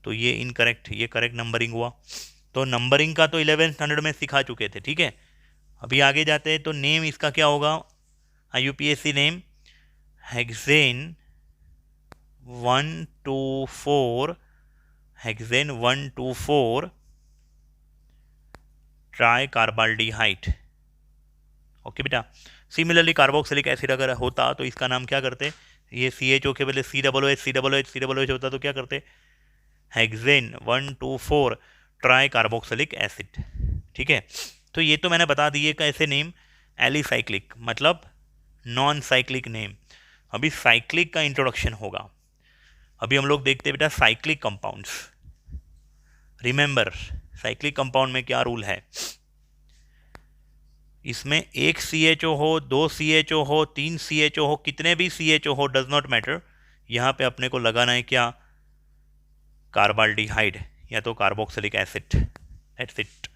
तो ये इनकरेक्ट, ये करेक्ट नंबरिंग हुआ। तो नंबरिंग का तो 11th स्टैंडर्ड में सिखा चुके थे, ठीक है। अभी आगे जाते हैं, तो नेम इसका क्या होगा, IUPAC name hexane 124, hexane 124 try carbaldehyde. Okay बेटा, सिमिलरली कार्बोक्सिलिक एसिड अगर होता तो इसका नाम क्या करते, ये CHO के पहले COOH होता तो क्या करते, हेक्सेन 124 ट्राई कार्बोक्सिलिक एसिड, ठीक है। तो ये तो मैंने बता दिए कैसे नेम, एलिसाइक्लिक मतलब नॉन साइक्लिक नेम। अभी साइक्लिक का इंट्रोडक्शन होगा। अभी हम लोग देखते हैं बेटा cyclic compounds. Remember cyclic compound में क्या रूल है, इसमें एक CHO हो, 2 CHO हो, 3 CHO हो, कितने भी CHO हो, डज नॉट मैटर, यहाँ पे अपने को लगाना है क्या, कार्बाल्डिहाइड या तो कार्बोक्सिलिक एसिड, दैट्स इट।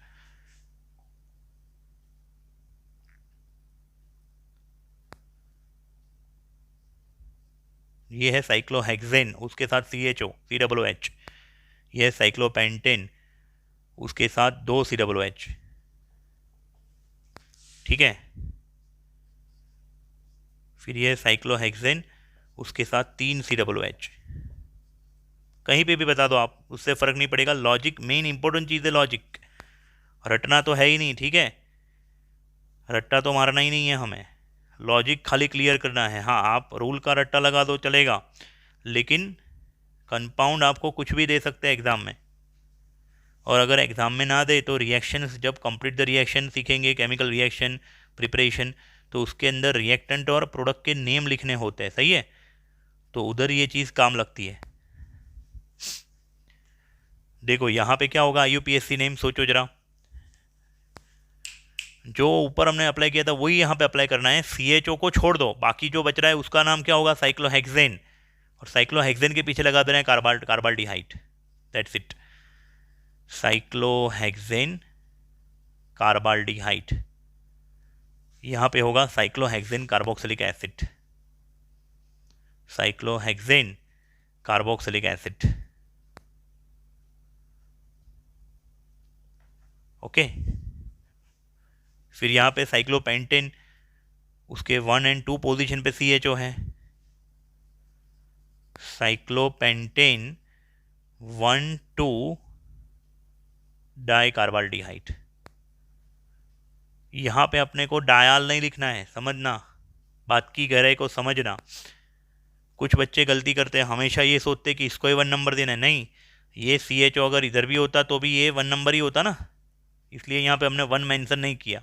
ये है साइक्लोहेक्सेन, उसके साथ CHO COOH, ये है साइक्लोपेंटेन, उसके साथ 2 COOH, ठीक है। फिर ये साइक्लोहेक्सेन, उसके साथ 3 COOH। कहीं पे भी बता दो आप, उससे फ़र्क नहीं पड़ेगा, लॉजिक मेन इंपॉर्टेंट चीज़ है, लॉजिक रटना तो है ही नहीं, ठीक है। रट्टा तो मारना ही नहीं है हमें, लॉजिक खाली क्लियर करना है। हाँ, आप रूल का रट्टा लगा दो चलेगा, लेकिन कंपाउंड आपको कुछ भी दे सकते हैं एग्ज़ाम में, और अगर एग्ज़ाम में ना दे तो रिएक्शंस, जब कंप्लीट द रिएक्शन सीखेंगे, केमिकल रिएक्शन प्रिपरेशन, तो उसके अंदर रिएक्टेंट और प्रोडक्ट के नेम लिखने होते हैं, सही है, तो उधर ये चीज़ काम लगती है। देखो यहाँ पे क्या होगा, IUPAC नेम सोचो जरा, जो ऊपर हमने अप्लाई किया था वही यहाँ पे अप्लाई करना है, CHO को छोड़ दो, बाकी जो बच रहा है उसका नाम क्या होगा, साइक्लोहेक्सेन, और साइक्लोहेक्सेन के पीछे लगा देना है carbaldehyde, that's it, cyclohexane carbaldehyde. यहाँ पे होगा cyclohexane carboxylic acid, cyclohexane carboxylic acid, okay. फिर यहाँ पे साइक्लोपेंटेन, उसके 1 और 2 पोजीशन पे CHO है, साइक्लोपेंटेन 1 2 डाई कार्बाल्डिहाइड। यहाँ पे अपने को डायल नहीं लिखना है, समझना, बात की गहराई को समझना। कुछ बच्चे गलती करते हैं, हमेशा ये सोचते कि इसको ही 1 नंबर देना है, नहीं, ये CHO अगर इधर भी होता तो भी ये 1 नंबर ही होता ना, इसलिए यहाँ पे हमने 1 मेंशन नहीं किया।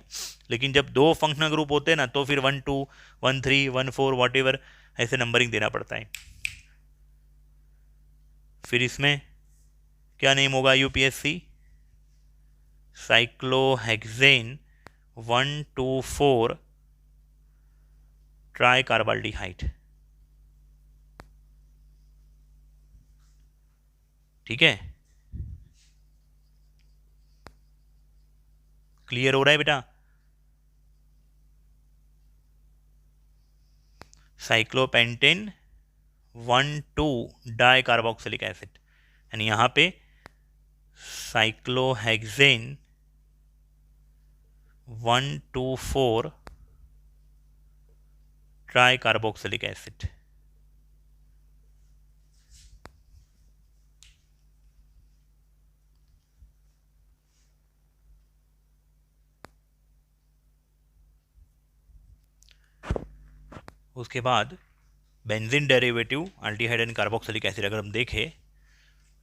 लेकिन जब 2 फंक्शनल ग्रुप होते हैं ना, तो फिर 1 2 1 3 1 4 वॉट एवर ऐसे नंबरिंग देना पड़ता है। फिर इसमें क्या नेम होगा IUPAC, साइक्लोहेक्सेन 124 ट्राई कार्बाल्डिहाइड। ठीक है, क्लियर हो रहा है बेटा? साइक्लोपेंटेन 1,2 डाई कार्बोक्सिलिक एसिड, यानी यहाँ पे साइक्लोहेक्सेन 1,2,4 ट्राई कार्बोक्सिलिक एसिड। उसके बाद benzene derivative aldehyde and carboxylic acid अगर हम देखें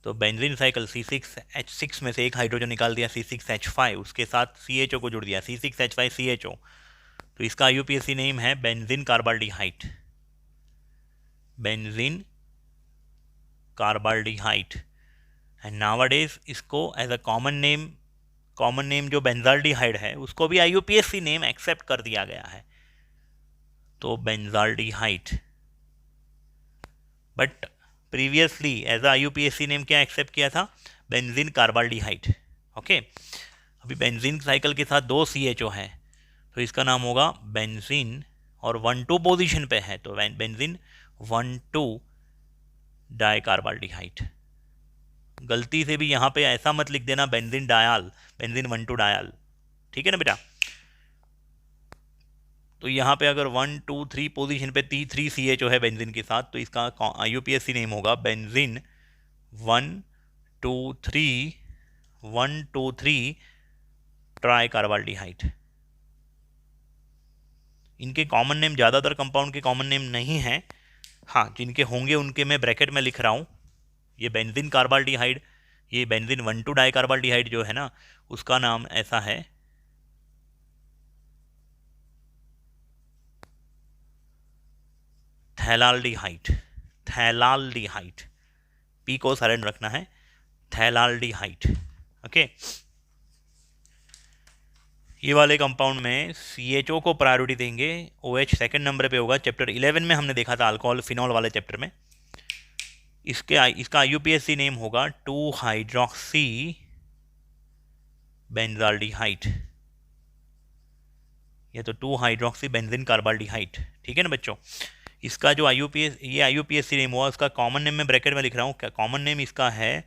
तो बेंजीन साइकिल C6H6 में से एक हाइड्रोजन निकाल दिया C6H5, उसके साथ CHO को जुड़ दिया C6H5CHO, तो इसका IUPAC नेम है benzene carbaldehyde. Benzene carbaldehyde and nowadays इसको एज अ कॉमन नेम जो बेंजाल्डिहाइड है उसको भी IUPAC नेम एक्सेप्ट कर दिया गया है, तो benzaldehyde. But previously as a IUPAC name क्या एक्सेप्ट किया था? Benzene carbaldehyde. ओके, अभी बेंजीन साइकिल के साथ 2 CHO है तो इसका नाम होगा बेंजीन, और 1,2 पोजीशन पे है तो बेंजीन 1,2 डाई कार्बाल्डिहाइड। गलती से भी यहाँ पे ऐसा मत लिख देना बेंजीन डायाल, बेंजीन 1,2 डायाल, ठीक है ना बेटा? तो यहाँ पे अगर 1, 2, 3 पोजीशन पे T3 CHO है बेंजीन के साथ तो इसका IUPAC नेम होगा बेंजीन 1, 2, 3 1, 2, 3 ट्राई कार्बाल्डिहाइड। इनके कॉमन नेम ज़्यादातर कंपाउंड के कॉमन नेम नहीं है, हाँ जिनके होंगे उनके मैं ब्रैकेट में लिख रहा हूँ। ये बेंजीन कार्बाल्डिहाइड, ये बेंजीन 1,2 डाई कार्बाल्डिहाइड जो है ना उसका नाम ऐसा है थैलाल्डिहाइड। थैलाल्डिहाइड, पी को साइलेंट रखना है, थैलाल्डिहाइड। ओके, ये वाले कंपाउंड में CHO को प्रायोरिटी देंगे, OH सेकंड नंबर पे होगा। चैप्टर 11 में हमने देखा था अल्कोहल फिनॉल वाले चैप्टर में। इसका IUPAC नेम होगा 2 हाइड्रोक्सी बेंजाल्डिहाइड, ये तो 2 हाइड्रोक्सी बेंजीन कार्बाल्डिहाइड, ठीक है ना बच्चों? इसका जो IUPAC नेम हुआ उसका कॉमन नेम में ब्रैकेट में लिख रहा हूँ, क्या कॉमन नेम इसका है?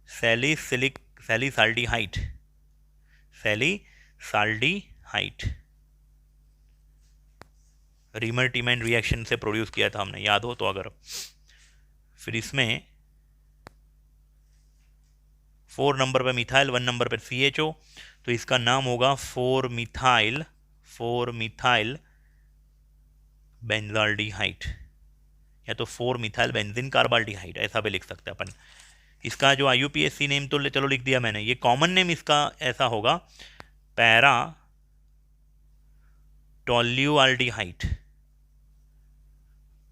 सैलिसाल्डिहाइड, सैलिसाल्डिहाइड। रीमर टीमैन रिएक्शन से प्रोड्यूस किया था हमने, याद हो तो अगर। फिर इसमें 4 नंबर पे मिथाइल, 1 नंबर पे CHO, तो इसका नाम होगा 4 मिथाइल बेंजाल्डिहाइड, या तो 4 मिथाइल बेंजीन कार्बाल्डिहाइड ऐसा भी लिख सकते हैं अपन। इसका जो IUPAC नेम तो चलो लिख दिया मैंने, ये कॉमन नेम इसका ऐसा होगा पैरा टोल्यूआल्डिहाइड,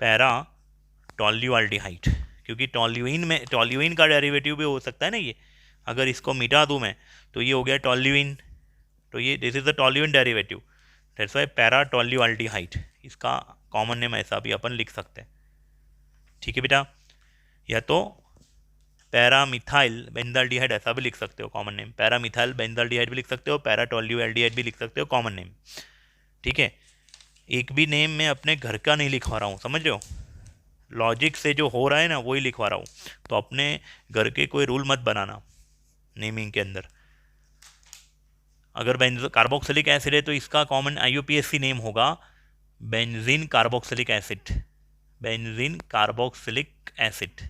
पैरा टोल्यूआल्डिहाइड, क्योंकि टोल्यूइन का डेरिवेटिव भी हो सकता है ना ये। अगर इसको मिटा दूं मैं तो ये हो गया टोल्यूइन, तो ये this is the toluene derivative, that's why para tolualdehyde. इसका कॉमन नेम ऐसा भी अपन लिख सकते हैं, ठीक है बेटा? या तो पैरा मिथाइल बेंजाल्डिहाइड ऐसा भी लिख सकते हो common name, para methyl benzaldehyde भी लिख सकते हो, पैरा टोल्यूआल्डिहाइड भी लिख सकते हो कॉमन नेम, ठीक है? एक भी नेम मैं अपने घर का नहीं लिखवा रहा हूँ, समझ रहे हो? लॉजिक से जो हो रहा है ना वही लिखवा रहा हूँ, तो अपने घर के कोई रूल मत बनाना नेमिंग के अंदर। अगर कार्बोक्सिलिक एसिड है तो इसका कॉमन IUPAC नेम होगा benzene carboxylic acid, benzene carboxylic acid,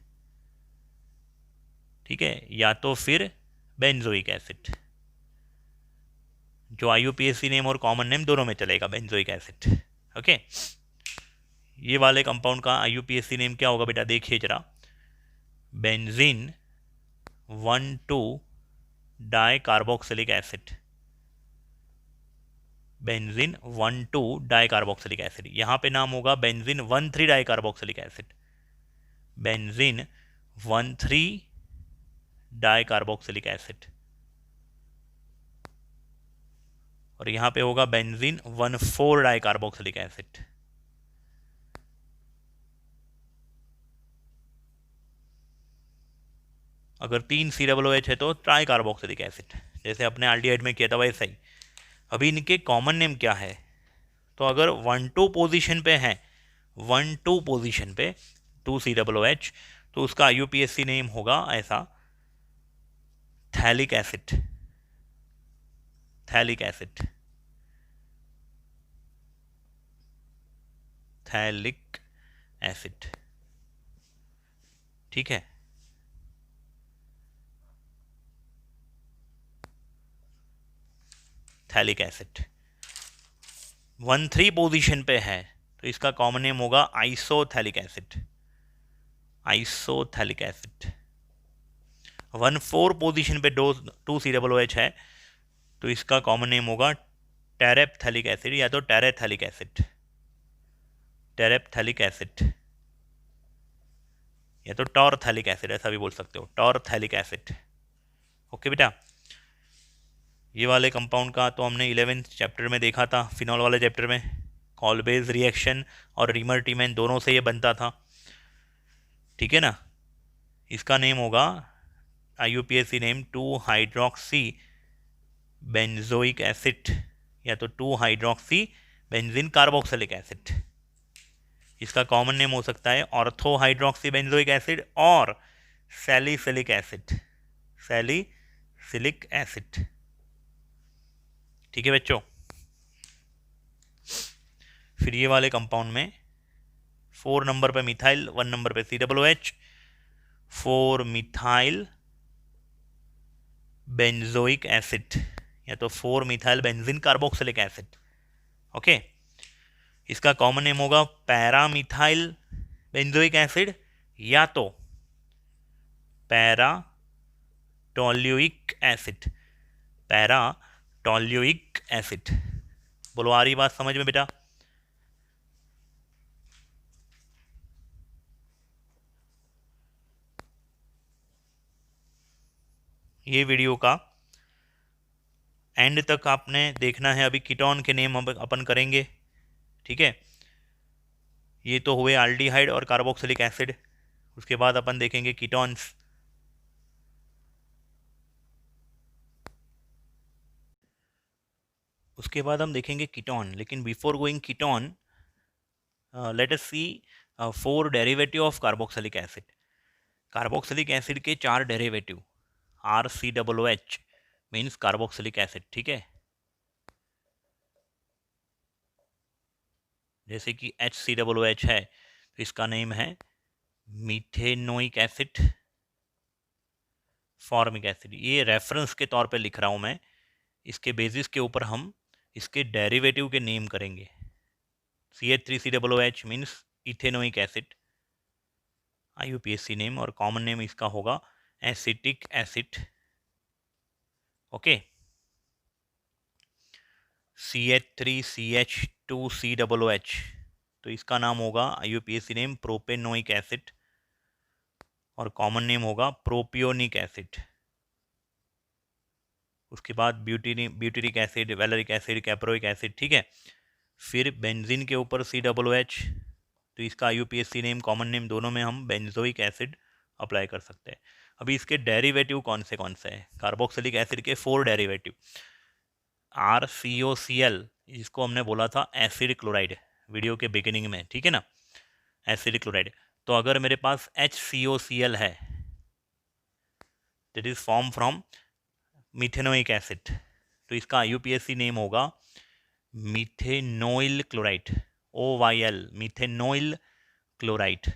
ठीक है? या तो फिर बेंजोइक एसिड, जो IUPAC नेम और कॉमन नेम दोनों में चलेगा, बेंजोइक एसिड। ओके, ये वाले कंपाउंड का IUPAC नेम क्या होगा बेटा? देखिए जरा, benzene 1,2 di carboxylic acid, benzene 1,2 di carboxylic acid. यहाँ पे नाम होगा benzene 1,3 di carboxylic acid, benzene 1,3 di carboxylic acid, और यहाँ पे होगा बेंजीन 1,4 डाई कार्बोक्सिलिक एसिड। अगर 3 COOH है तो ट्राई कार्बोक्सिलिक एसिड, जैसे अपने एल्डिहाइड में किया था वैसा ही। अभी इनके कॉमन नेम क्या है, तो अगर 1-2 पोजीशन पे है, 1-2 पोजीशन पे 2 COOH, तो उसका IUPAC नेम होगा ऐसा, phthalic acid, phthalic acid, phthalic acid, ठीक है। थैलिक एसिड 1-3 पोजीशन पे है तो इसका कॉमन नेम होगा isophthalic acid, isophthalic acid. 1-4 position पे 2 COOH है तो इसका कॉमन नेम होगा टेरेप्थेलिक एसिड या तो टेरेथेलिक एसिड, टेरेप्थेलिक एसिड या तो टॉरथेलिक एसिड, ऐसा भी बोल सकते हो, टॉरथेलिक एसिड। ओके बेटा, ये वाले कंपाउंड का तो हमने 11th चैप्टर में देखा था, फिनॉल वाले चैप्टर में। कॉलबेज रिएक्शन और रीमर-टीमैन दोनों से ये बनता था, ठीक है ना। इसका नेम होगा IUPAC नेम 2-हाइड्रोक्सी बेंजोइक एसिड या तो 2-हाइड्रोक्सी बेंजीन कार्बोक्सिलिक एसिड। इसका कॉमन नेम हो सकता है ऑर्थो हाइड्रोक्सी बेंजोइक एसिड और सैलिसिलिक एसिड, सैलिसिलिक एसिड, ठीक है बच्चों। फिर ये वाले कंपाउंड में 4 नंबर पे मिथाइल, 1 नंबर पे COOH, 4 मिथाइल बेंजोइक एसिड या तो 4 methyl benzene carboxylic acid. Okay, इसका कॉमन नेम होगा पैरामिथाइल बेंजोइक एसिड या तो पैराटोल्यूइक एसिड, पैराटोल्यूइक एसिड। बोलो, आ रही बात समझ में बेटा? ये वीडियो का एंड तक आपने देखना है। अभी कीटोन के नेम अपन करेंगे, ठीक है। ये तो हुए एल्डिहाइड और कार्बोक्सिलिक एसिड, उसके बाद अपन देखेंगे कीटोन्स। उसके बाद हम देखेंगे कीटोन, लेकिन before going ketone let us see 4 derivative of carboxylic acid. Carboxylic acid के 4 derivative, RCOOH means carboxylic acid, ठीक है। जैसे कि HCOOH है तो इसका नेम है मीथेनोइक एसिड, फॉर्मिक एसिड। ये रेफरेंस के तौर पे लिख रहा हूँ मैं, इसके बेसिस के ऊपर हम इसके डेरिवेटिव के नेम करेंगे। CH3COOH means ethanoic acid, IUPAC name, और कॉमन नेम इसका होगा एसिटिक एसिड। ओके, CH3CH2COOH तो इसका नाम होगा IUPAC नेम प्रोपेनोइक एसिड और कॉमन नेम होगा प्रोपियोनिक एसिड। उसके बाद butyric acid, valeric acid, caproic acid, ठीक है। फिर बेंजीन के ऊपर COOH तो इसका IUPAC नेम, कॉमन नेम, दोनों में हम बेंजोइक एसिड अप्लाई कर सकते हैं। अभी इसके डेरिवेटिव कौन से हैं? कार्बोक्सिलिक एसिड के 4 डेरिवेटिव, RCOCl, इसको हमने बोला था एसिड क्लोराइड वीडियो के बिगिनिंग में, ठीक है ना, एसिड क्लोराइड। तो अगर मेरे पास HCOCl है that is form from methanoic acid तो इसका IUPAC नेम होगा मिथेनोइल क्लोराइड, OYL, मिथेनोइल क्लोराइड,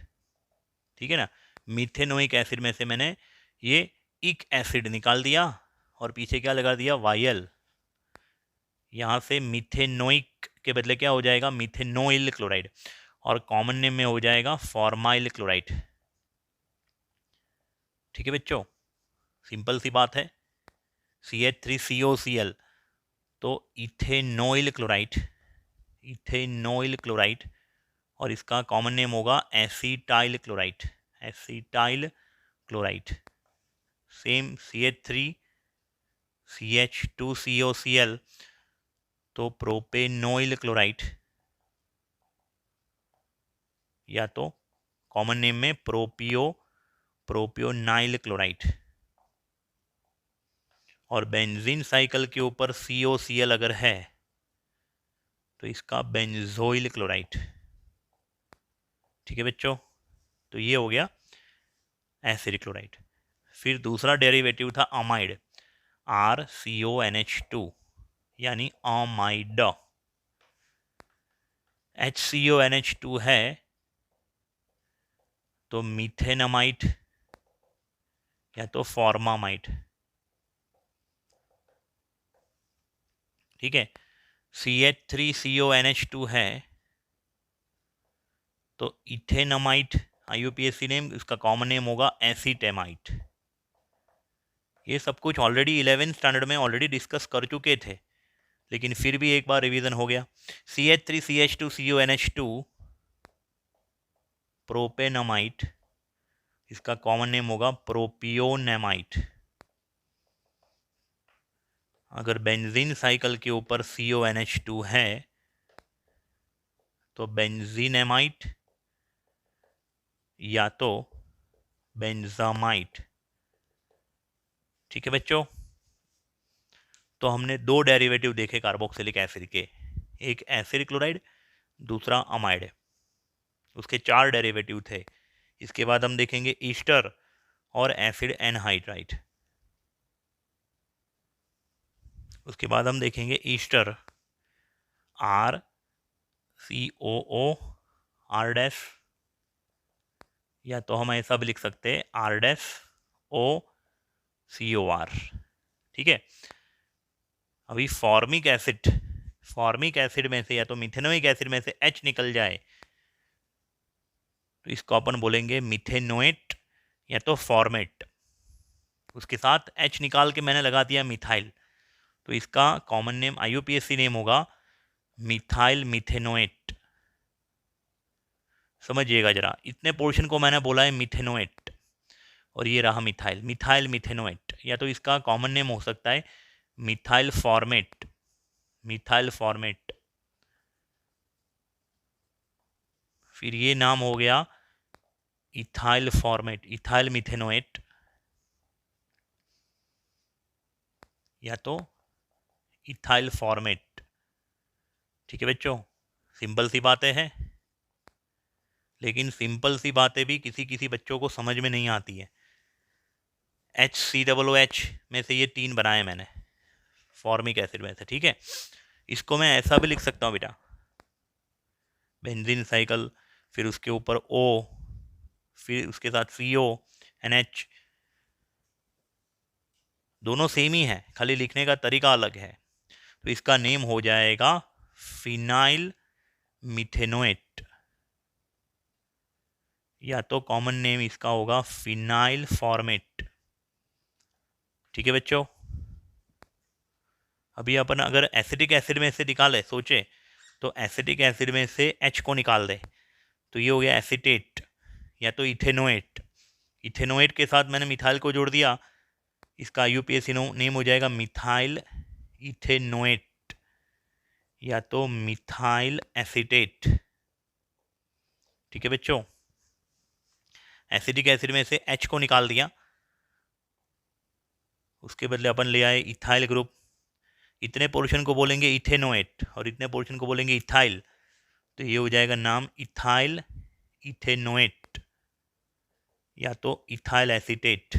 ठीक है ना। मिथेनोइक एसिड में से मैंने ये इक एसिड निकाल दिया और पीछे क्या लगा दिया, वायल। यहाँ से मिथेनोइक के बदले क्या हो जाएगा, मिथेनोइल क्लोराइड, और कॉमन नेम में हो जाएगा फॉर्माइल क्लोराइड, ठीक है बच्चों। सिंपल सी बात है। CH3COCl तो इथेनोइल क्लोराइड, इथेनोइल क्लोराइड, और इसका कॉमन नेम होगा acetyl chloride, acetyl chloride. Same CH3CH2COCl तो प्रोपेनोइल क्लोराइड या तो कॉमन नेम में प्रोपियोनाइल क्लोराइड, और बेंजीन साइकिल के ऊपर COCl अगर है तो इसका बेंजोइल क्लोराइड। ठीक है बच्चों, तो ये हो गया एसिड क्लोराइड। फिर दूसरा डेरिवेटिव था अमाइड, RCONH2 यानी अमाइड। HCONH2 है तो मिथेनमाइट या तो फॉर्मामाइट। ठीक है, CH3CONH2 है तो इथेनमाइट, IUPAC नेम, इसका कॉमन नेम होगा एसीटेमाइट। ये सब कुछ ऑलरेडी 11th स्टैंडर्ड में ऑलरेडी डिस्कस कर चुके थे, लेकिन फिर भी एक बार रिवीजन हो गया। CH3CH2CONH2 प्रोपेनमाइट, इसका कॉमन नेम होगा प्रोपियोनेमाइट। अगर बेंजीन साइकिल के ऊपर CONH2 है तो बेंजीनेमाइट या तो बेंजामाइट। ठीक है बच्चों, तो हमने दो डेरिवेटिव देखे कार्बोक्सिलिक एसिड के, एक एसिड क्लोराइड, दूसरा अमाइड। उसके 4 डेरिवेटिव थे। इसके बाद हम देखेंगे ईस्टर और एसिड एनहाइड्राइड। उसके बाद हम देखेंगे ईस्टर, RCOO R डैश, या तो हम ऐसा भी लिख सकते हैं ROCOR। ठीक है, अभी फॉर्मिक एसिड में से या तो मिथेनोइक एसिड में से H निकल जाए तो इसको अपन बोलेंगे मिथेनोएट या तो फॉर्मेट। उसके साथ H निकाल के मैंने लगा दिया मिथाइल, तो इसका कॉमन नेम IUPAC नेम होगा मिथाइल मिथेनोएट। समझिएगा जरा, इतने पोर्शन को मैंने बोला है मिथेनोएट और ये रहा मिथाइल, मिथाइल मिथेनोएट, या तो इसका कॉमन नेम हो सकता है मिथाइल फॉर्मेट, मिथाइल फॉर्मेट। फिर ये नाम हो गया इथाइल फॉर्मेट, इथाइल मिथेनोएट, या तो इथाइल फॉर्मेट। ठीक है बच्चों, सिंपल सी बातें हैं, लेकिन सिंपल सी बातें भी किसी किसी बच्चों को समझ में नहीं आती है। HCOOH में से ये 3 बनाए मैंने फॉर्मिक एसिड में से। ठीक है, इसको मैं ऐसा भी लिख सकता हूँ बेटा, बेंजीन साइकिल, फिर उसके ऊपर O, फिर उसके साथ CONH, दोनों सेम ही है, खाली लिखने का तरीका अलग है। तो इसका नेम हो जाएगा फिनाइल मिथेनोएट, या तो कॉमन नेम इसका होगा फिनाइल फॉर्मेट। ठीक है बच्चों, अभी अपन अगर एसिटिक एसिड में से निकाले, सोचे तो एसिटिक एसिड में से H को निकाल दे तो ये हो गया एसिटेट या तो इथेनोएट। इथेनोएट के साथ मैंने मिथाइल को जोड़ दिया, इसका IUPAC नेम हो जाएगा मिथाइल इथेनोएट या तो मिथाइल एसिटेट। ठीक है बच्चों, एसिडिक एसिड में से H को निकाल दिया, उसके बदले अपन ले आए इथाइल ग्रुप। इतने पोर्शन को बोलेंगे इथेनोएट और इतने पोर्शन को बोलेंगे इथाइल, तो ये हो जाएगा नाम इथाइल इथेनोएट या तो इथाइल एसिटेट।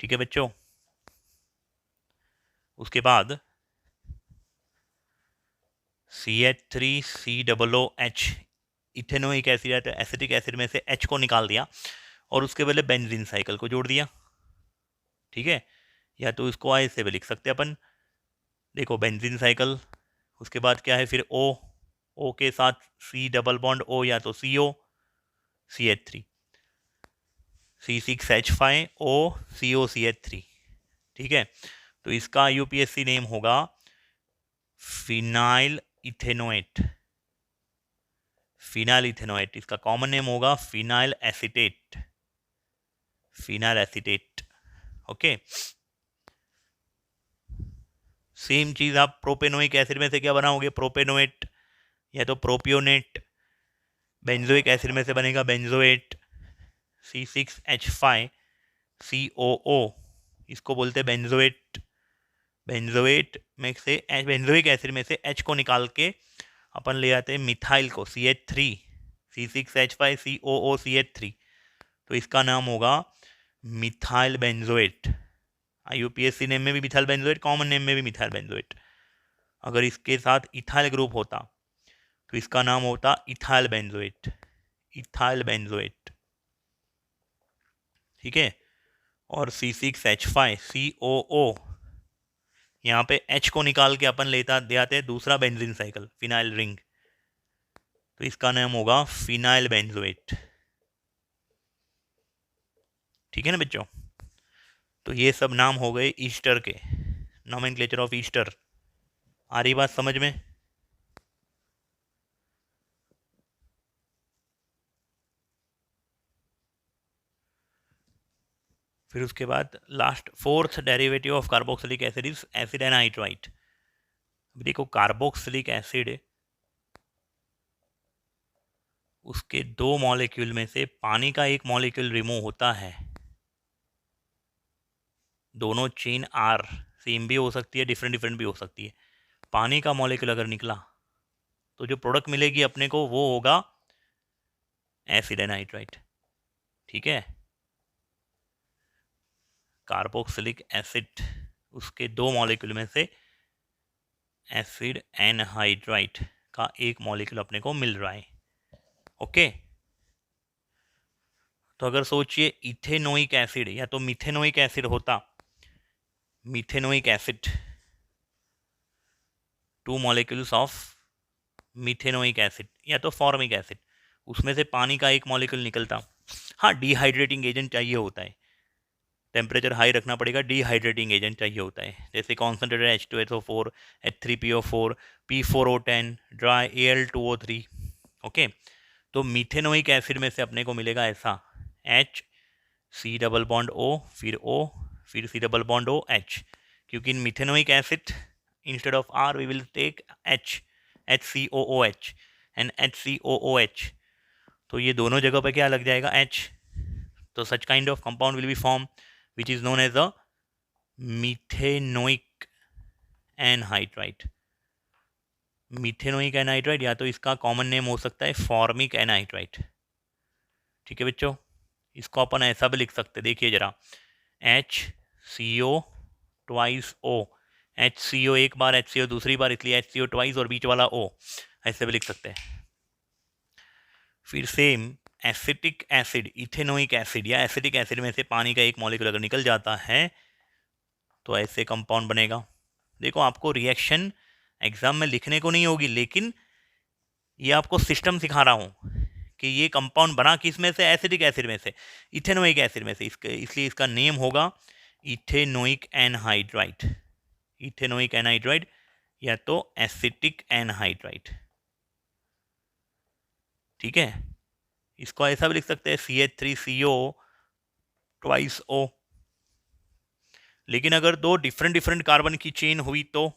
ठीक है बच्चों, उसके बाद CH3COOH इथेनोइक एसिड है, तो एसिटिक एसिड में से H को निकाल दिया और उसके बदले बेंजीन साइकिल को जोड़ दिया। ठीक है, या तो इसको ऐसे भी लिख सकते हैं अपन, देखो बेंजीन साइकिल, उसके बाद क्या है फिर O के साथ C डबल बॉन्ड O या तो CO CH3 C6H5O COCH3। ठीक है, तो इसका IUPAC नेम होगा फिनाइल इथेनोएट, फिनाइल इथेनोएट। इसका कॉमन नेम होगा phenyl acetate, phenyl acetate. Okay, same चीज आप प्रोपेनोइक एसिड में से क्या बनाओगे, प्रोपेनोएट या तो प्रोपियोनेट। बेंजोइक एसिड में से बनेगा बेंजोएट, C6H5COO इसको बोलते हैं बेंजोएट। बेंजोइक एसिड में से H को निकाल के अपन ले आते हैं मिथाइल को, CH3, C6H5COO CH3, तो इसका नाम होगा मिथाइल बेंजोएट। IUPAC नेम में भी मिथाइल बेंजोएट, कॉमन नेम में भी मिथाइल बेंजोएट। अगर इसके साथ इथाइल ग्रुप होता तो इसका नाम होता इथाइल बेंजोएट, इथाइल बेंजोएट, ठीक है। और C6H5COO, यहाँ पे H को निकाल के अपन ले आते हैं दूसरा बेंजीन साइकिल, फिनाइल रिंग, तो इसका नाम होगा फिनाइल बेंजोएट, ठीक है ना बच्चों। तो ये सब नाम हो गए ईस्टर के, नोमेनक्लेचर ऑफ ईस्टर। आ रही बात समझ में? फिर उसके बाद last fourth derivative of carboxylic acid is acid anhydride. देखो कार्बोक्सिलिक एसिड, उसके दो मॉलिक्यूल में से पानी का एक मॉलिक्यूल रिमूव होता है। दोनों चेन आर सेम भी हो सकती है, डिफरेंट भी हो सकती है। पानी का मॉलिक्यूल अगर निकला तो जो प्रोडक्ट मिलेगी अपने को वो होगा एसिड एनहाइड्राइड, ठीक है। कार्बोक्सिलिक एसिड, उसके दो मॉलिक्यूल में से एसिड एनहाइड्राइड का एक मॉलिक्यूल अपने को मिल रहा है, ओके। तो अगर सोचिए इथेनोइक एसिड या तो मिथेनोइक एसिड होता, methanoic acid, two molecules of methanoic acid या तो फॉर्मिक एसिड, उसमें से पानी का एक मॉलिक्यूल निकलता। हाँ, डिहाइड्रेटिंग एजेंट चाहिए होता है, टेम्परेचर हाई रखना पड़ेगा, डिहाइड्रेटिंग एजेंट चाहिए होता है, जैसे concentrated H2SO4, H3PO4, P4O10, dry Al2O3, okay. तो मिथेनोइक एसिड में से अपने को मिलेगा ऐसा H, C double bond O, फिर O, फिर C double bond O, H, क्योंकि in methanoic acid instead of R we will take H, HCOOH and HCOOH, तो ये दोनों जगह पे क्या लग जाएगा H, तो such kind of compound will be form which is known as a methanoic anhydride. Methanoic anhydride या तो इसका कॉमन नेम हो सकता है फॉर्मिक एनहाइड्राइड, ठीक है बच्चों। इसको अपन ऐसा भी लिख सकते, देखिए जरा, HCO ट्वाइस O, HCO एक बार, HCO दूसरी बार, इसलिए HCO ट्वाइस और बीच वाला O, ऐसे भी लिख सकते हैं। फिर same acetic acid, ethanoic acid या एसिटिक एसिड में से पानी का एक मॉलिक्यूल अगर निकल जाता है तो ऐसे कंपाउंड बनेगा। देखो आपको रिएक्शन एग्जाम में लिखने को नहीं होगी, लेकिन ये आपको सिस्टम सिखा रहा हूँ कि ये कंपाउंड बना किस में से, एसिडिक एसिड में से, इथेनोइक एसिड में से, इसलिए इसका नेम होगा इथेनोइक एनहाइड्राइड, इथेनोइक एनहाइड्राइड या तो एसिटिक एनहाइड्राइड, ठीक है। इसको ऐसा भी लिख सकते हैं CH3CO ट्वाइस O, लेकिन अगर दो डिफरेंट कार्बन की चेन हुई तो,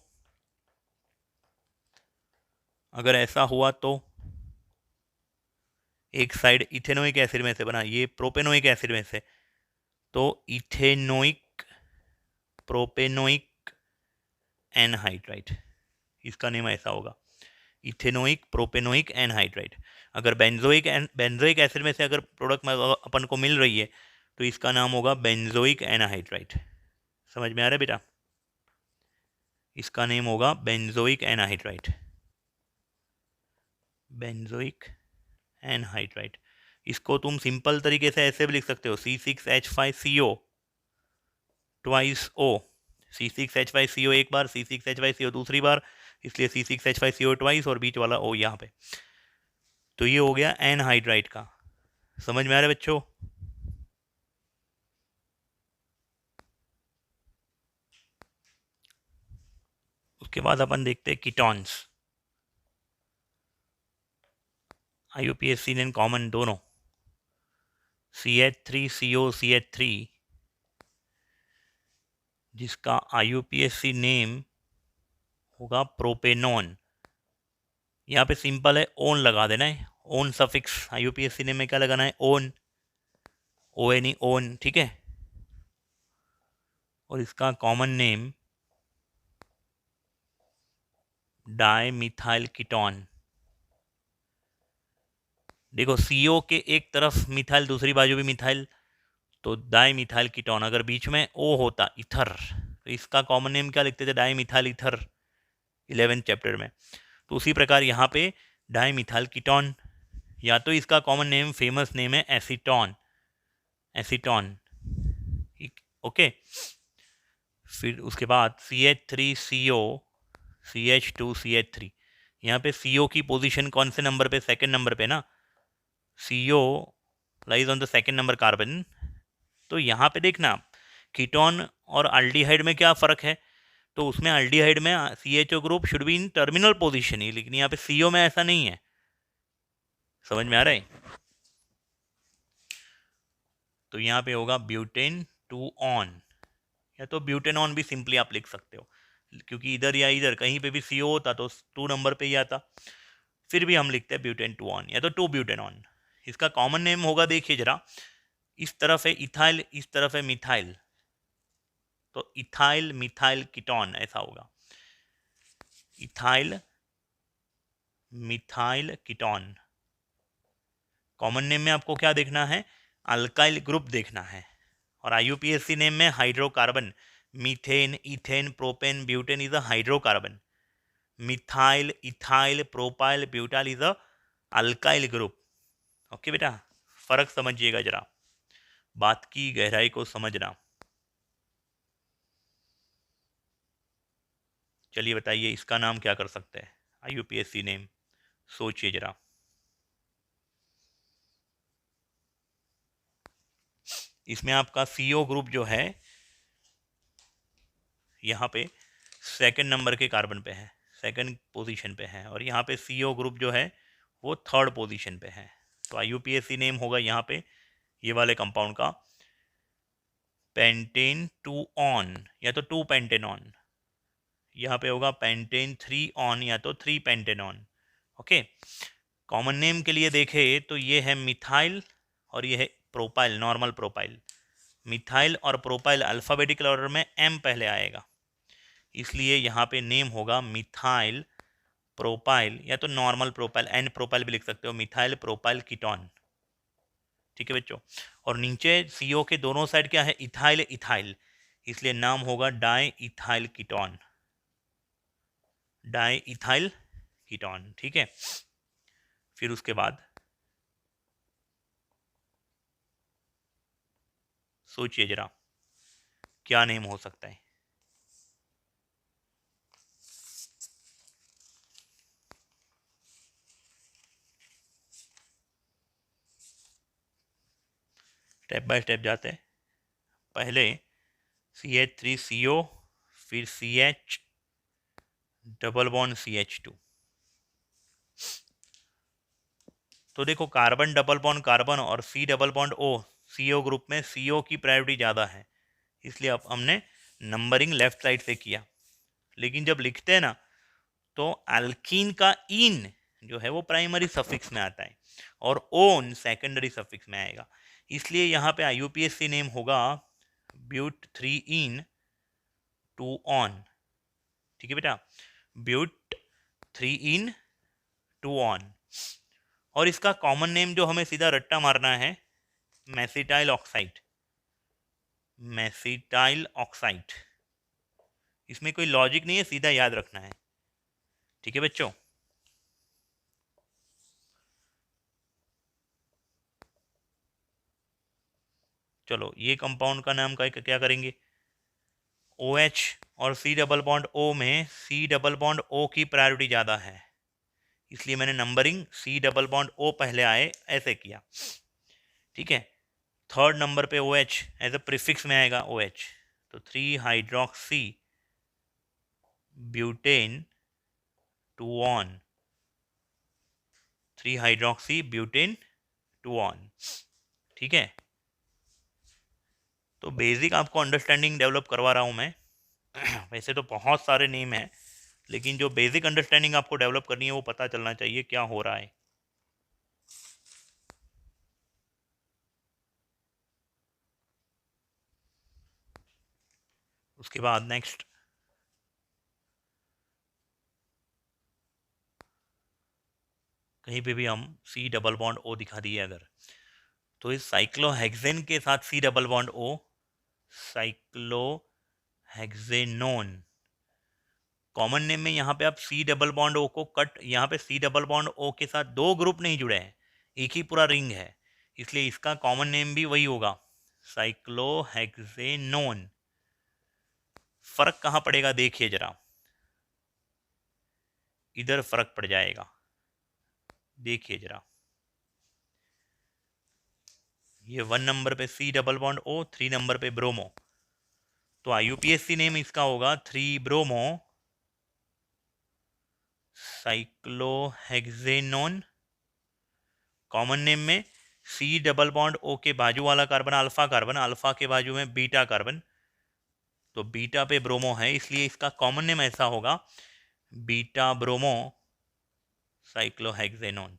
अगर ऐसा हुआ तो एक साइड इथेनोइक एसिड में से बना, ये प्रोपेनोइक एसिड में से, तो इथेनोइक प्रोपेनोइक एनहाइड्राइड, इसका नेम ऐसा होगा इथेनोइक प्रोपेनोइक एनहाइड्राइड। अगर बेंजोइक एसिड में से अगर प्रोडक्ट अपन को मिल रही है तो इसका नाम होगा बेंजोइक एनहाइड्राइड। समझ में आ रहा है बेटा? इसका नेम होगा बेंजोइक एनहाइड्राइड, बेंजोइक एनहाइड्राइड। इसको तुम सिंपल तरीके से ऐसे भी लिख सकते हो, C6H5CO ट्वाइस O, C6H5CO एक बार, C6H5CO दूसरी बार, इसलिए C6H5CO ट्वाइस और बीच वाला O यहाँ पे। तो ये हो गया एनहाइड्राइड का। समझ में आ रहा है बच्चों? उसके बाद अपन देखते हैं कीटोन्स। IUPAC ने कॉमन दोनों, CH3CO CH3, जिसका IUPAC नेम होगा प्रोपेनॉन। यहाँ पे सिंपल है, ओन लगा देना है, ओन सफिक्स। IUPAC नेम में क्या लगाना है? ओन, ONE, ओन, ठीक है। और इसका कॉमन नेम डाइमिथाइल कीटोन। देखो CO के एक तरफ मिथाइल, दूसरी बाजू भी मिथाइल, तो डाइमिथाइल कीटोन। अगर बीच में O होता इथर, तो इसका कॉमन नेम क्या लिखते थे? डाइमिथाइल इथर 11th चैप्टर में। तो उसी प्रकार यहाँ पे डाइमिथाइल कीटोन, या तो इसका कॉमन नेम, फेमस नेम है एसीटोन, एसीटोन। ओके, फिर उसके बाद CH3CO CH2CH3। यहाँ पे CO की पोजीशन कौन से नंबर पे? सेकंड नंबर पे ना। CO lies on the second number carbon. तो यहाँ पे देखना कीटोन और अल्डिहाइड में क्या फ़र्क है। तो उसमें अल्डिहाइड में CHO group should be in terminal position ही, लेकिन यहाँ पे CO में ऐसा नहीं है। समझ में आ रहा है? तो यहाँ पे होगा ब्यूटेन 2 ऑन, या तो ब्यूटेनॉन भी सिंपली आप लिख सकते हो, क्योंकि इधर या इधर कहीं पे भी CO होता तो 2 नंबर पे ही आता। फिर भी हम लिखते हैं ब्यूटेन 2 ऑन, या तो 2 ब्यूटेनॉन। इसका कॉमन नेम होगा, देखिए जरा, इस तरफ है इथाइल, इस तरफ है मिथाइल, तो इथाइल मिथाइल कीटोन ऐसा होगा, ethyl methyl ketone. Common name में आपको क्या देखना है? अल्काइल ग्रुप देखना है। और IUPAC नेम में hydrocarbon, methane, ethane, propane, butane is a hydrocarbon. Methyl, ethyl, propyl, butyl is a alkyl group. Okay बेटा, फर्क समझिएगा जरा, बात की गहराई को समझना। चलिए बताइए, इसका नाम क्या कर सकते हैं? IUPAC नेम सोचिए जरा। इसमें आपका CO ग्रुप जो है यहाँ पे सेकंड नंबर के कार्बन पे है, सेकंड पोजीशन पे है, और यहाँ पे CO ग्रुप जो है वो थर्ड पोजीशन पे है। तो IUPAC नेम होगा यहाँ पे ये वाले कंपाउंड का पेंटेन 2 ऑन, या तो 2 पेंटेनॉन। यहाँ पे होगा पेंटेन 3 ऑन, या तो 3 पेंटेनॉन। ओके, कॉमन नेम के लिए देखे तो ये है मिथाइल और ये है प्रोपाइल, नॉर्मल प्रोपाइल। मिथाइल और प्रोपाइल अल्फ़ाबेटिकल ऑर्डर में M पहले आएगा, इसलिए यहाँ पे नेम होगा मिथाइल प्रोपाइल, या तो नॉर्मल प्रोपाइल, N प्रोपाइल भी लिख सकते हो, मिथाइल प्रोपाइल कीटोन। ठीक है बच्चों, और नीचे CO के दोनों साइड क्या है? इथाइल इथाइल, इसलिए नाम होगा di ethyl ketone, di ethyl ketone. ठीक है, फिर उसके बाद सोचिए जरा क्या नेम हो सकता है। स्टेप बाय स्टेप जाते हैं। पहले CH3CO, फिर CH डबल बॉन्ड CH2। तो देखो, कार्बन डबल बॉन्ड कार्बन और C double bond O, CO group में CO की प्रायोरिटी ज़्यादा है, इसलिए अब हमने नंबरिंग लेफ्ट साइड से किया। लेकिन जब लिखते हैं ना, तो अल्कीन का इन जो है वो प्राइमरी सफिक्स में आता है और ओन सेकेंडरी सफिक्स में आएगा, इसलिए यहाँ पे IUPAC नेम होगा ब्यूट 3 इन 2 ऑन। ठीक है बेटा, ब्यूट 3 इन 2 ऑन। और इसका कॉमन नेम जो हमें सीधा रट्टा मारना है, मेसिटाइल ऑक्साइड, मेसिटाइल ऑक्साइड। इसमें कोई लॉजिक नहीं है, सीधा याद रखना है। ठीक है बच्चों, चलो ये कंपाउंड का नाम का क्या करेंगे? OH और C डबल बॉन्ड O में C डबल बॉन्ड O की प्रायोरिटी ज़्यादा है, इसलिए मैंने numbering C double bond O पहले आए ऐसे किया। ठीक है, थर्ड नंबर पे OH एज अ प्रीफिक्स में आएगा OH, तो 3 hydroxy butane 2 on, 3 hydroxy butane 2 on. ठीक है, तो बेसिक आपको अंडरस्टैंडिंग डेवलप करवा रहा हूँ मैं। वैसे तो बहुत सारे नेम हैं, लेकिन जो बेसिक अंडरस्टैंडिंग आपको डेवलप करनी है वो पता चलना चाहिए क्या हो रहा है। उसके बाद नेक्स्ट कहीं पे भी हम C डबल बॉन्ड O दिखा दिए अगर, तो इस साइक्लोहेक्सेन के साथ C double bond O, cyclohexanone, common name में यहाँ पे आप C डबल बॉन्ड O को कट, यहाँ पे C डबल बॉन्ड O के साथ दो ग्रुप नहीं जुड़े हैं, एक ही पूरा रिंग है, इसलिए इसका कॉमन नेम भी वही होगा, साइक्लोहेक्सेनोन। फर्क कहाँ पड़ेगा देखिए जरा, इधर फर्क पड़ जाएगा, देखिए जरा, ये 1 नंबर पे C double bond O, 3 number पे ब्रोमो, तो IUPAC नेम इसका होगा 3 ब्रोमो साइक्लोहेक्सेनोन। कॉमन नेम में C डबल बॉन्ड O के बाजू वाला कार्बन अल्फा कार्बन, अल्फा के बाजू में बीटा कार्बन, तो बीटा पे ब्रोमो है, इसलिए इसका कॉमन नेम ऐसा होगा बीटा ब्रोमो साइक्लोहेक्सेनोन।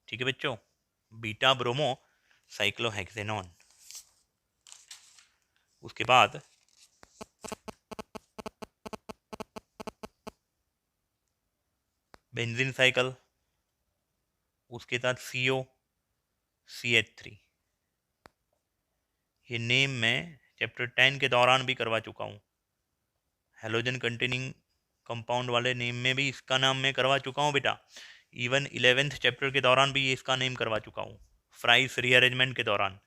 ठीक है बच्चों, बीटा ब्रोमो साइक्लोहेक्सेनोन। उसके बाद बेंजीन साइकिल, उसके साथ CO CH3, ये नेम मैं चैप्टर 10 के दौरान भी करवा चुका हूँ, हेलोजन कंटेनिंग कंपाउंड वाले नेम में भी इसका नाम मैं करवा चुका हूँ बेटा, इवन 11th चैप्टर के दौरान भी ये इसका नेम करवा चुका हूँ, फ्राइस रीअरेंजमेंट के दौरान।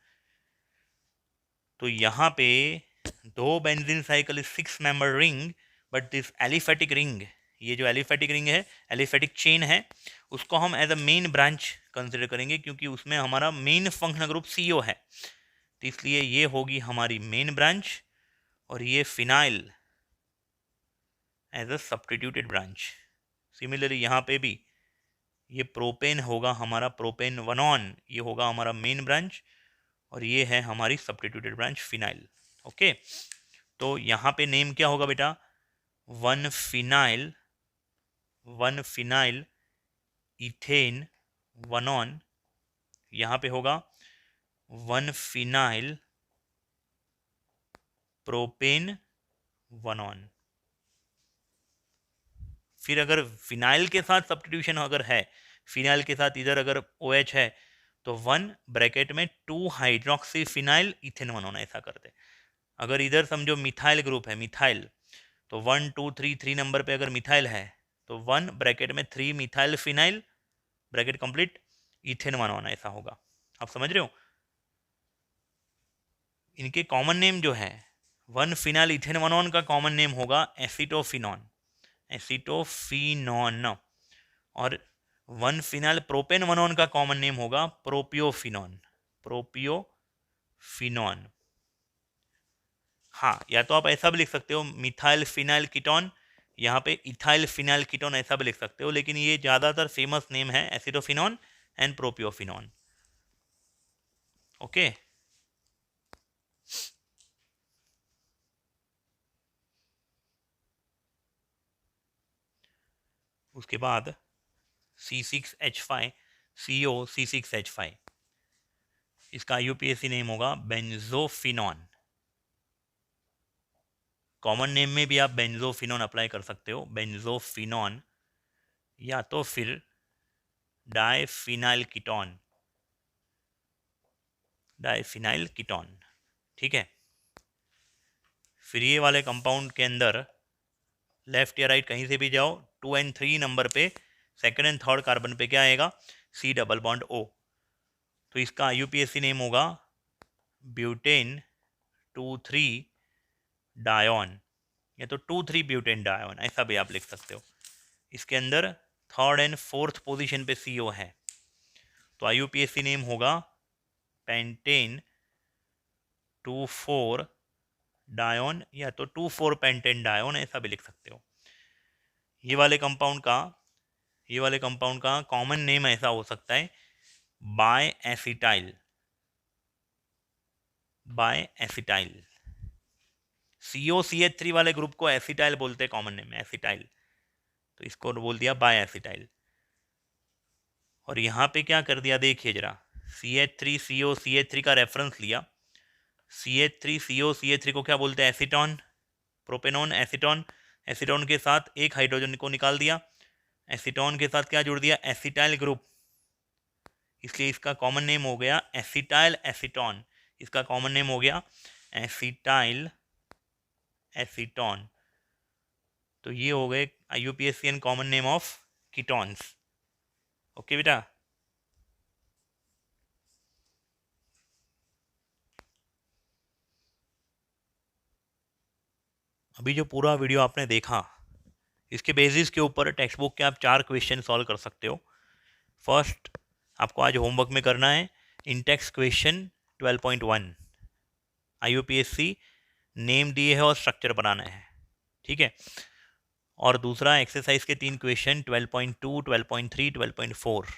तो यहाँ पे दो benzene cycle 6 member ring, but this aliphatic ring, ये जो एलिफेटिक रिंग है, एलिफेटिक चेन है, उसको हम as a main branch consider करेंगे, क्योंकि उसमें हमारा मेन फंक्शनल ग्रुप CO है, तो इसलिए ये होगी हमारी मेन ब्रांच, और ये phenyl as a substituted branch. Similarly यहाँ पे भी ये प्रोपेन होगा हमारा, प्रोपेन 1 ये होगा हमारा मेन ब्रांच, और ये है हमारी सब्स्टिट्यूटेड ब्रांच फिनाइल। ओके, तो यहाँ पे नेम क्या होगा बेटा, 1 फिनाइल इथेन 1, यहाँ पे होगा 1 फिनाइल प्रोपेन 1। फिर अगर फिनाइल के साथ सब्स्टिट्यूशन अगर है, फिनाइल के साथ इधर अगर OH है, तो 1 ब्रैकेट में 2 हाइड्रोक्सी फिनाइल इथेन 1 होना, ऐसा करते। अगर इधर समझो मिथाइल ग्रुप है, मिथाइल, तो 1 2 3 नंबर पे अगर मिथाइल है, तो 1 ब्रैकेट में 3 methyl phenyl, bracket complete, ethane 1 होना, ऐसा होगा। आप समझ रहे हो, इनके कॉमन नेम जो है 1 फिनाइल इथेन 1 का कॉमन नेम होगा एसिटोफिनॉन, एसिटोफिनॉन, और 1 फिनाइल प्रोपेन 1 का कॉमन नेम होगा प्रोपियोफिनॉन, प्रोपियोफिनॉन। हाँ, या तो आप ऐसा भी लिख सकते हो मिथाइल फिनाइल कीटोन, यहाँ पे इथाइल फिनाइल कीटोन, ऐसा भी लिख सकते हो, लेकिन ये ज़्यादातर फेमस नेम है एसिडोफिनॉन एंड प्रोपियोफिनॉन। ओके, उसके बाद C6H5 CO C6H5, इसका IUPAC नेम होगा बेंजोफिनॉन। कॉमन नेम में भी आप बेंजोफिनॉन अप्लाई कर सकते हो, बेंजोफिनॉन, या तो फिर डाइफिनाइल कीटोन, डाइफिनाइल कीटोन। ठीक है, फिर ये वाले कंपाउंड के अंदर लेफ्ट या राइट कहीं से भी जाओ, 2 और 3 नंबर पे सेकंड एंड थर्ड कार्बन पे क्या आएगा, C डबल बॉन्ड O, तो इसका IUPAC नेम होगा ब्यूटेन 2,3 डायोन, या तो 2,3 ब्यूटेन डायोन, ऐसा भी आप लिख सकते हो। इसके अंदर थर्ड एंड फोर्थ पोजीशन पे CO है, तो IUPAC नेम होगा पेंटेन 2,4 डायोन, या तो 2,4 पेंटेन डायोन, ऐसा भी लिख सकते हो। ये वाले कंपाउंड का कॉमन नेम ऐसा हो सकता है bye acetyl, bye acetyl. COCH3 वाले ग्रुप को एसिटाइल बोलते हैं कॉमन नेम में, एसिटाइल, तो इसको बोल दिया बाय एसिटाइल। और यहाँ पे क्या कर दिया देखिए जरा, CH3 CO CH3 का रेफरेंस लिया, CH3CO, CH3 को क्या बोलते हैं? Acetone, propanone, acetone. एसीटोन के साथ एक हाइड्रोजन को निकाल दिया, एसीटोन के साथ क्या जुड़ दिया? एसिटाइल ग्रुप, इसलिए इसका कॉमन नेम हो गया एसिटाइल एसीटोन। इसका कॉमन नेम हो गया एसिटाइल एसीटोन। तो ये हो गए IUPACN common name of ketones. Okay बेटा, अभी जो पूरा वीडियो आपने देखा, इसके बेसिस के ऊपर टेक्स्ट बुक के आप 4 क्वेश्चन सॉल्व कर सकते हो। फर्स्ट आपको आज होमवर्क में करना है इंटेक्स क्वेश्चन 12.1, IUPAC नेम दिए है और स्ट्रक्चर बनाना है, ठीक है। और दूसरा एक्सरसाइज के 3 क्वेश्चन 12.2, 12.3, 12.4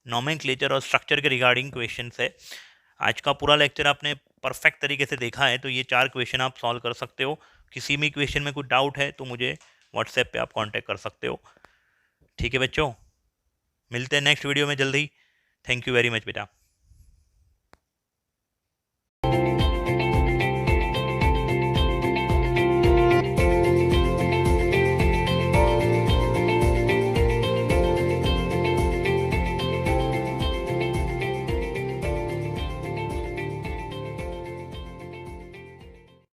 नॉमेनक्लेचर और स्ट्रक्चर के रिगार्डिंग क्वेश्चन है। आज का पूरा लेक्चर आपने परफेक्ट तरीके से देखा है, तो ये 4 क्वेश्चन आप सॉल्व कर सकते हो। किसी भी क्वेश्चन में कुछ डाउट है तो मुझे व्हाट्सएप पे आप कांटेक्ट कर सकते हो। ठीक है बच्चों, मिलते हैं नेक्स्ट वीडियो में जल्दी। थैंक यू वेरी मच बेटा।